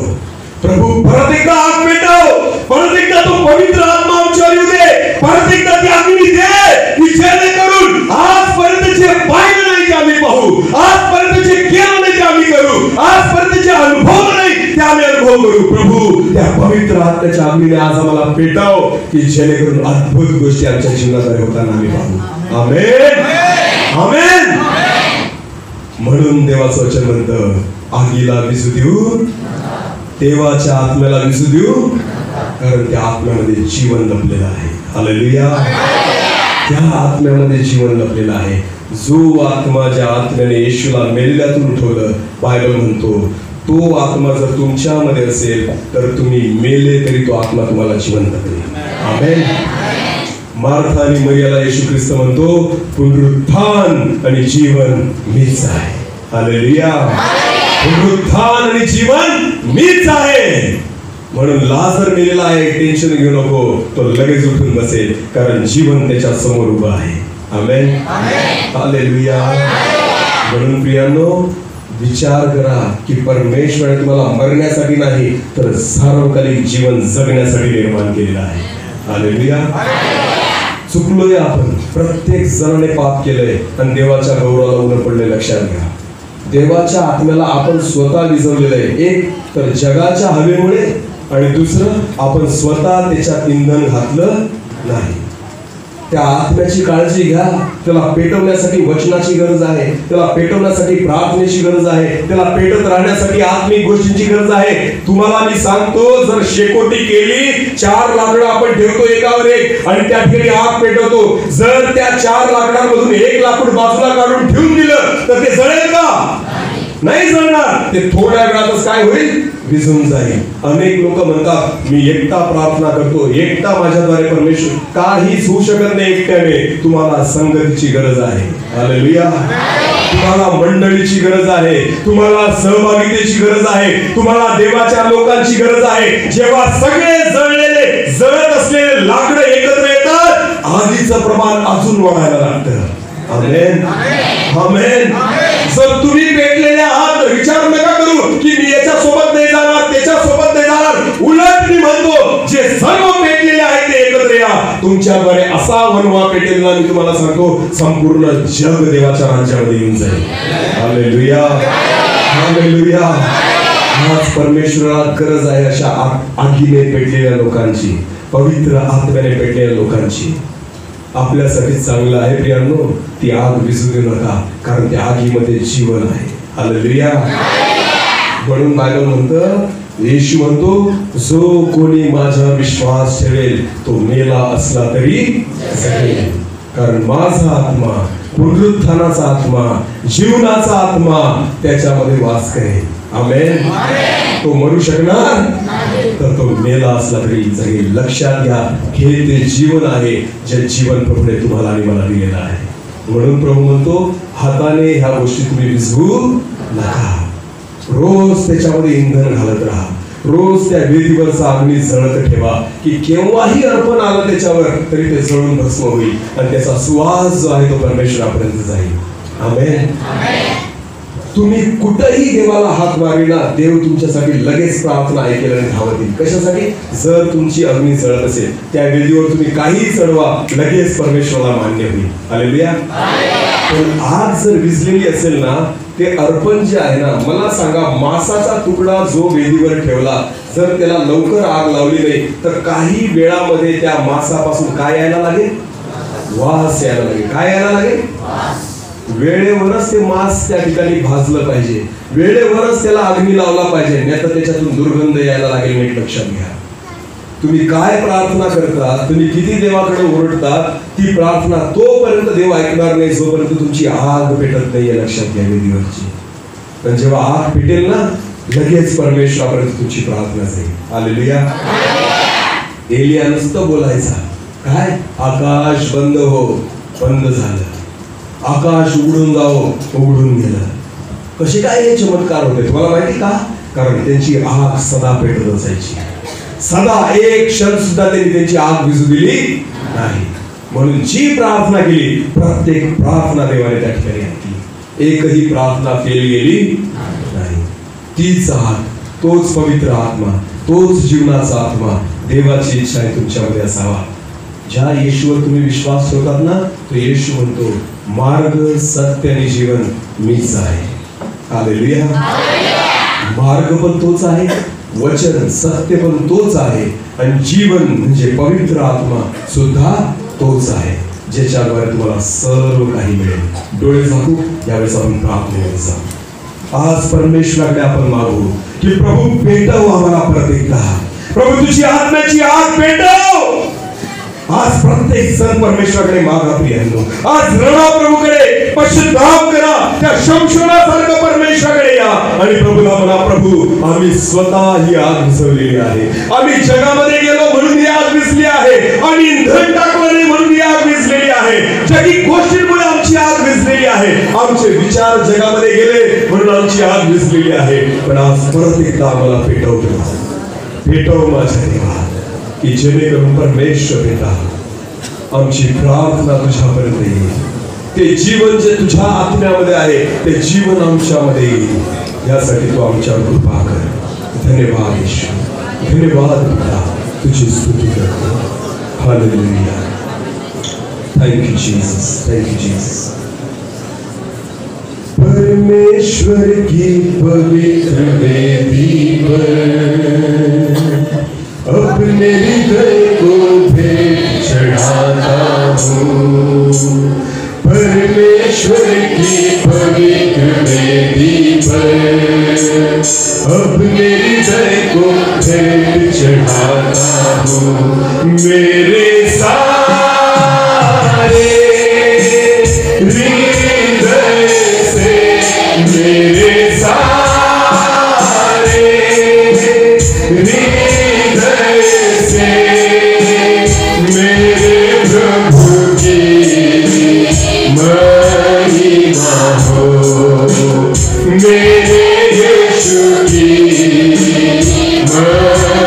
प्रभू परत एकदा आग पेटव, परत एकदा तो पवित्र आत्मा आमच्यावर येऊ दे, परत एकदा ती अग्नी दे, की जेणेकरून आजपर्यंत जे पाहिलं नाही ते आम्ही पाहू, आजपर्यंत जे केलं नाही ते आम्ही करू, आजपर्यंत जे अनुभव नाही ते आम्ही अनुभव करू. प्रभू त्या पवित्र आत्म्याच्या अग्नीने आज आम्हाला पेटव, की जेणेकरून अद्भुत गोष्टी आमच्या जीवनाद्वारे होताना आम्ही पाहू. आमेन. आमेन. म्हणून देवाचं वचन म्हणतं, आगीला विझू देऊ, देवाच्या आत्म्याला विझू देऊ, कारण त्या आत्म्यामध्ये जीवन लपलेलं आहे. हालेलुया. त्या आत्म्यामध्ये जीवन लपलेलं आहे. जो आत्मा ज्या आत्म्याने येशूला मेलेल्यातून उठवलं, बायबल म्हणतो तो आत्मा जर तुमच्यामध्ये असेल तर तुम्ही मेले तरी तो आत्मा तुम्हाला जिवंत करेल. आमेन. मार्था आणि मरियाला येशू ख्रिस्त म्हणतो, पुनरुत्थान आणि जीवन मीच आहे. हालेलुया. पुनरुत्थान आणि जीवन मीच आहे. म्हणून लाजर मेलेला आहे, टेन्शन घेऊ नको, तो लगेच उठून बसेल, कारण जीवन त्याच्या समोर उभं आहे. आमेन. हालेलुया. म्हणून प्रियांनो, विचार करा की परमेश्वराने तुम्हाला मरण्यासाठी नाही तर सार्वकालिक जीवन जगण्यासाठी निर्माण केलेलं आहे. हालेलुया. चुकलोय आपण, प्रत्येक जणाने पाप केलंय आणि देवाच्या गौरवाला उणं पडले. लक्षात घ्या, देवाच्या आत्म्याला आपण स्वतः विझवलेलं आहे. एक तर जगाच्या हवेमुळे, आणि दुसरं आपण स्वतः त्याच्यात इंधन घातलं नाही. त्या आत्म्याची काळजी घ्या. त्याला पेटवण्यासाठी वचनाची गरज आहे, त्याला पेटवण्यासाठी प्रार्थनेची गरज आहे, त्याला पेटत राहण्यासाठी आत्मिक गोष्टींची गरज आहे. तुम्हाला मी सांगतो, जर शेकोटी केली, 4 लाकडं आपण ठेवतो एकावर एक आणि त्या ठिकाणी आग पेटवतो. जर त्या 4 लाकडांमधून 1 लाकूड बाजूला काढून ठेवून दिलं तर ते जळेल का? नाही जळणार. ते थोड्या वेळातच काय होईल? विझून जाईल. अनेक लोक म्हणतात मी एकटा प्रार्थना करतो, एकटा माझ्याद्वारे परमेश्वर, काहीच होऊ शकत नाही एकट्याने. तुम्हाला संगतीची गरज आहे. हालेलुया. तुम्हाला मंडळीची गरज आहे, तुम्हाला सहभागितेची गरज आहे, तुम्हाला देवाच्या लोकांची गरज आहे. जेव्हा सगळे जळलेले जळत असलेले लाकडं एकत्र येतात, आगीचं प्रमाण अजून वाढायला लागतं. आमेन. आमेन. जर तुम्ही पेटलेले आहात तर विचार नका करू की मी याच्या सोबत नाही जाणार, त्याच्या सोबत नाही जाणार. उलट मी म्हणतो, जे सर्व पेटलेले आहेत ते एकत्र या. तुमच्याद्वारे असा वनवा पेटेलला मी तुम्हाला सांगतो, संपूर्ण जग देवाच्या राज्यामध्ये येऊन जाईल. हालेलुया. हालेलुया. आज परमेश्वराला गरज आहे अशा आगीने पेटलेल्या लोकांची, पवित्र आत्म्याने पेटलेल्या लोकांची. आपल्यासाठी चांगलं आहे प्रियांनो, ती आग विझू देऊ नका, कारण त्या आगीमध्ये जीवन आहे. हालेलुया. म्हणून बायबल म्हणतं, येशू म्हणतो, जो कोणी माझा विश्वास ठेवेल तो मेला असला तरी जगेल, कारण माझा आत्मा, पुनरुत्थानाचा आत्मा, जीवनाचा आत्मा त्याच्यामध्ये वास करेल. आमेन. तो मरू शकणार तर तो मेला असला तरी जगेल. लक्षात घ्या, हे ते जीवन आहे जे जीवन प्रभूने तुम्हाला आणि मला दिलेलं आहे. म्हणून प्रभू म्हणतो, हाताने ह्या गोष्टी तुम्ही विझवू नका. रोज त्याच्यामध्ये इंधन घालत राहा. रोज त्या वेदीवरचा अग्नी जळत ठेवा, की केव्हाही अर्पण आलं त्याच्यावर तरी ते जळून भस्म होईल आणि त्याचा सुवास जो आहे तो परमेश्वरापर्यंत जाईल. आमेन. तुम्ही कुठेही देवाला हात मारिला, देव तुमच्यासाठी लगेच प्रार्थना ऐकेल आणि धावत येईल. कशासाठी? जर तुमची अग्नी जळत असेल, त्या वेदीवर तुम्ही काही चढवा, लगेच परमेश्वराला मान्य होईल. हालेलुया. पण आग जर विझलेली असेल ना, ते अर्पण जे आहे ना, मला सांगा, मांसाचा तुकडा जो वेदीवर ठेवला, जर त्याला लवकर आग लावली नाही तर काही वेळामध्ये त्या मांसापासून काय यायला लागेल? वास यायला लागेल. काय यायला लागेल? वेळेवरच ते मांस त्या ठिकाणी भाजलं पाहिजे, वेळेवरच त्याला अग्नी लावला पाहिजे, नाही तर त्याच्यातून दुर्गंध यायला लागेल. नीट लक्षात घ्या. तुम्ही काय प्रार्थना करता, तुम्ही किती देवाकडे ओरडता, ती प्रार्थना तोपर्यंत देव ऐकणार नाही जोपर्यंत तुमची आग पेटत नाहीये. लक्षात घ्या वेदीवरची. पण जेव्हा आग पेटेल ना, लगेच परमेश्वरापर्यंत तुमची प्रार्थना जाईल. हालेलुया. एलिया नुसतं बोलायचा, काय? आकाश बंद हो, बंद झालं. आकाश उघडून जाओ, उघडून गेलं. कसे काय हे चमत्कार होते तुम्हाला माहिती का? कारण त्यांची आग सदा पेटत असायची. सदा एक क्षण सुद्धा त्यांनी त्यांची आग विझू दिली नाही. म्हणून जी प्रार्थना केली, प्रत्येक प्रार्थना देवाने त्या ठिकाणी ऐकली. एकही प्रार्थना फेल गेली नाही. तीच आग, तोच पवित्र आत्मा, तोच जीवनाचा आत्मा, देवाची इच्छा आहे तुमच्यामध्ये असावा. ज्या येशूवर तुम्ही विश्वास ठेवतात ना, तो येशू म्हणतो, मार्ग, सत्य आणि जीवन मीच आहे. हालेलुया. मार्ग पण तोच आहे, वचन सत्य पण तोच आहे, आणि जीवन म्हणजे पवित्र आत्मा सुद्धा तोच आहे, ज्याच्याद्वारे तुम्हाला सर्व काही मिळेल. डोळे झाकू, यावेळेस आपण प्रार्थनेमध्ये जाऊ. आज परमेश्वराकडे आपण मागू की प्रभू पेटव आम्हाला प्रत्येकदा. प्रभू तुझी आत्म्याची आग पेटव. आज प्रत्येक जण परमेश्वराकडे मागा प्रियांनो. आज रणा प्रभूकडे, पश्चाताप करा, त्या शमशोनासारखं परमेश्वराकडे या आणि प्रभूला म्हणा, प्रभू आम्ही स्वतः ही आग विझवलेली आहे. आम्ही जगामध्ये गेलो म्हणून ही आग विझली आहे, आणि इंधन टाकलं नाही म्हणून ही आग विझलेली आहे. जगी गोष्टींमुळे आमची आग विझलेली आहे. आमचे विचार जगामध्ये गेले म्हणून आमची आग विझलेली आहे. पण आज परत एकदा आम्हाला पेटव, पेटव माझ्या देवा, की जेणेकरून परमेश्वर पिता आमची प्रार्थना तुझ्यापर्यंत येईल. ते जीवन जे तुझ्या आत्म्यामध्ये आहे, ते जीवन आमच्यामध्ये येईल. यासाठी तू आमच्यावर कृपा कर. धन्यवाद ईश्वर, धन्यवाद पिता, तुझी स्तुती करतो. Hallelujah. Thank you Jesus, thank you Jesus. परमेश्वर की पवित्र वेदी पर अपने हृदय को भेंट चढ़ाता हूँ. परमेश्वर की पवित्र वेदी पर अपने हृदय को भेंट चढ़ाता हूँ. मेरे सारे हृदय से, मेरे सारे हृदय से मेरे प्रभु की महिमा हो, मेरे यीशु की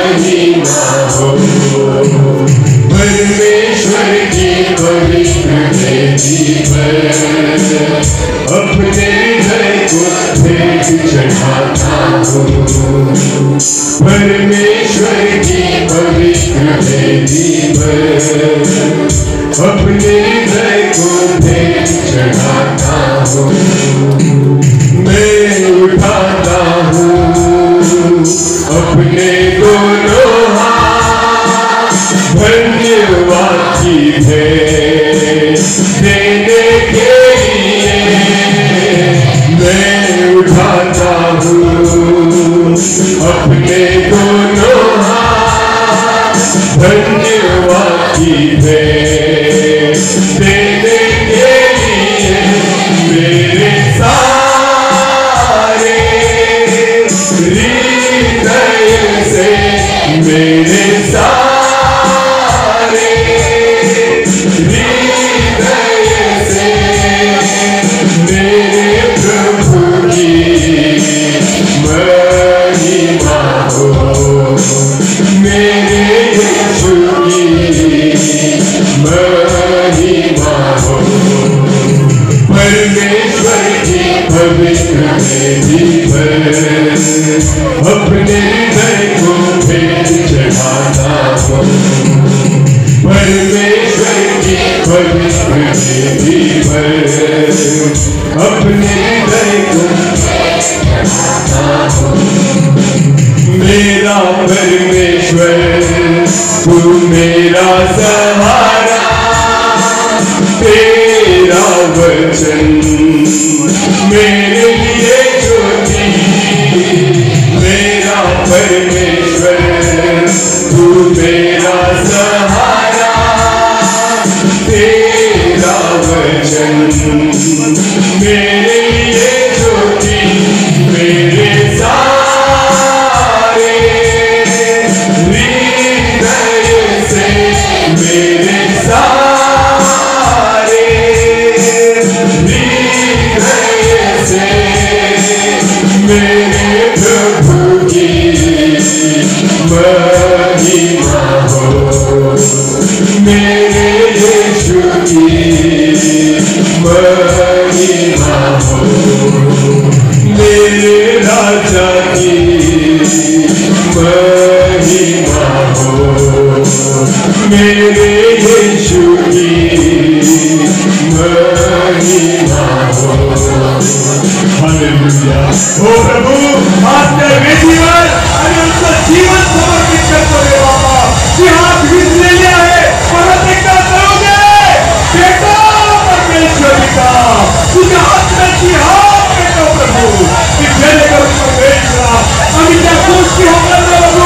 महिमा हो. परमेश्वर की पवित्र वेदी पर अपने हृदय को भेंट चढ़ाता हूँ. परमेश्वर की पवित्र वेदी पर अपने हृदय को भेंट चढ़ाता हूँ. मैं उठाता हूँ अपने दोनों हाथ, धन्यवाद की भेंट देने के लिए. मैं उठाता हूँ अपने दोनों हाथ, धन्यवाद की भेंट देने के लिए. मेरे सारे हृदय से, मेरे सारे हृदय से मेरे प्रभु की महिमा हो, मेरे यीशु की महिमा हो. परमेश्वर की पवित्र वेदी पर अपने हृदय को भेंट चढ़ाता हूँ. परमेश्वर की पवित्र वेदी पर अपने हृदय को मेरा परमेश्वर तू मेरा सहारा तेरा वचन मेरे लिए ज्योति मेरा परमेश्वर तू मेरा सहारा तेरा वचन मेरे लिए ज्योति मेरे सारे हृदय से मेरे सारे हृदय से मेरे प्रभु की महिमा हो मेरे यीशु की महिमा हो मेरे राजा की महिमा हो मेरे यीशु की महिमा हो हालेलुया। ओ प्रभु आज तेरे बेटी पर उनका जीवन समर्पित करते हुए बाबा कि हाथ ले लिया है परमेश्वर करोगे बेटा परमेश्वर पिता तुझे हाथ में की हाथ बेटा प्रभु कि खेले कर परमेश्वर अभी क्या गोष्टी होगा प्रभु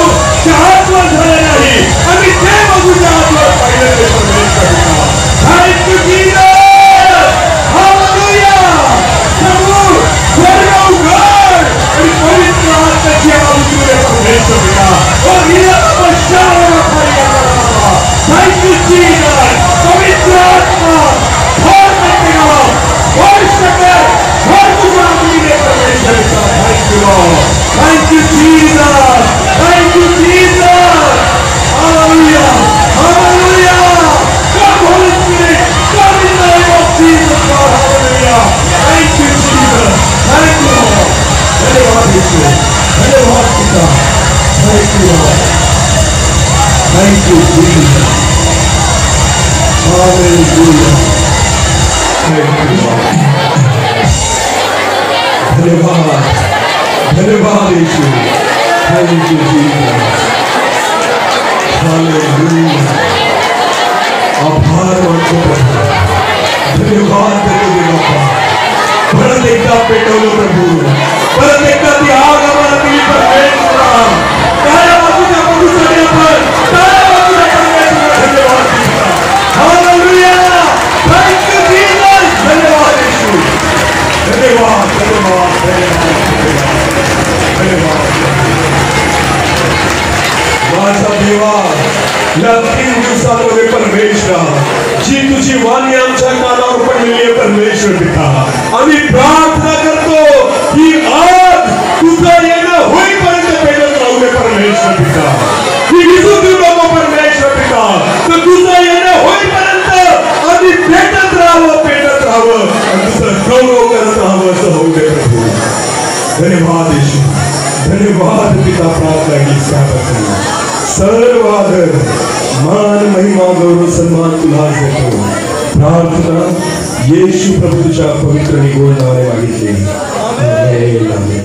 हाथ वर झाले नाही अभी ते बघू हाथ वर पाहिले परमेश्वर पिता थैंक यू जीसस हालेलुया प्रभु स्वर्ग उघड आणि पवित्र आत्म्याची आवाज उतरू परमेश्वर पिता और हिला पश्चात थैंक यू जीसस पवित्र आत्मा भर करते रहो वर्ष कर भर तुझा मिले परमेश्वर पिता thank you Lord thank you Jesus thank you Jesus hallelujah hallelujah come Holy Spirit come in the name of Jesus God hallelujah thank you Jesus thank you Lord धन्यवाद यीशु धन्यवाद पिता thank you Lord thank you Jesus hallelujah thank you Lord धन्यवाद धन्यवाद यीशु thank you Jesus hallelujah आभार मानतो प्रभु धन्यवाद देतो बाबा परत एकदा पेटवलं प्रभू परत एकदा ती आग आम्हाला दिली परमेश्वरा टाळ्या वाजूया प्रभूसाठी आपण टाळ्या वाजूया परमेश्वरा धन्यवाद पिता हालेलुया थँक यू जीसस धन्यवाद येशू धन्यवाद धन्यवाद धन्यवाद माझा देवा या 3 दिवसांमध्ये परमेश्वरा जी तुझी वाणी आमच्या कानावर पडलेली आहे परमेश्वर पिता आम्ही प्रार्थना करतो की आज तुझं येणं होईपर्यंत पेटत राहू दे परमेश्वर पिता की विजू देऊ नको परमेश्वर पिता तर तुझं येणं होईपर्यंत आम्ही पेटत राहावं आणि तुझं गौरव करत राहावं असं होऊ दे प्रभू धन्यवाद येशू धन्यवाद पिता प्रार्थना की स्वागत सर्व आदर मान महिमा गौरव सन्मान तुला देतो प्रार्थना येशू प्रभू तुझ्या पवित्र आणि गोड नावाने मागितली आमेन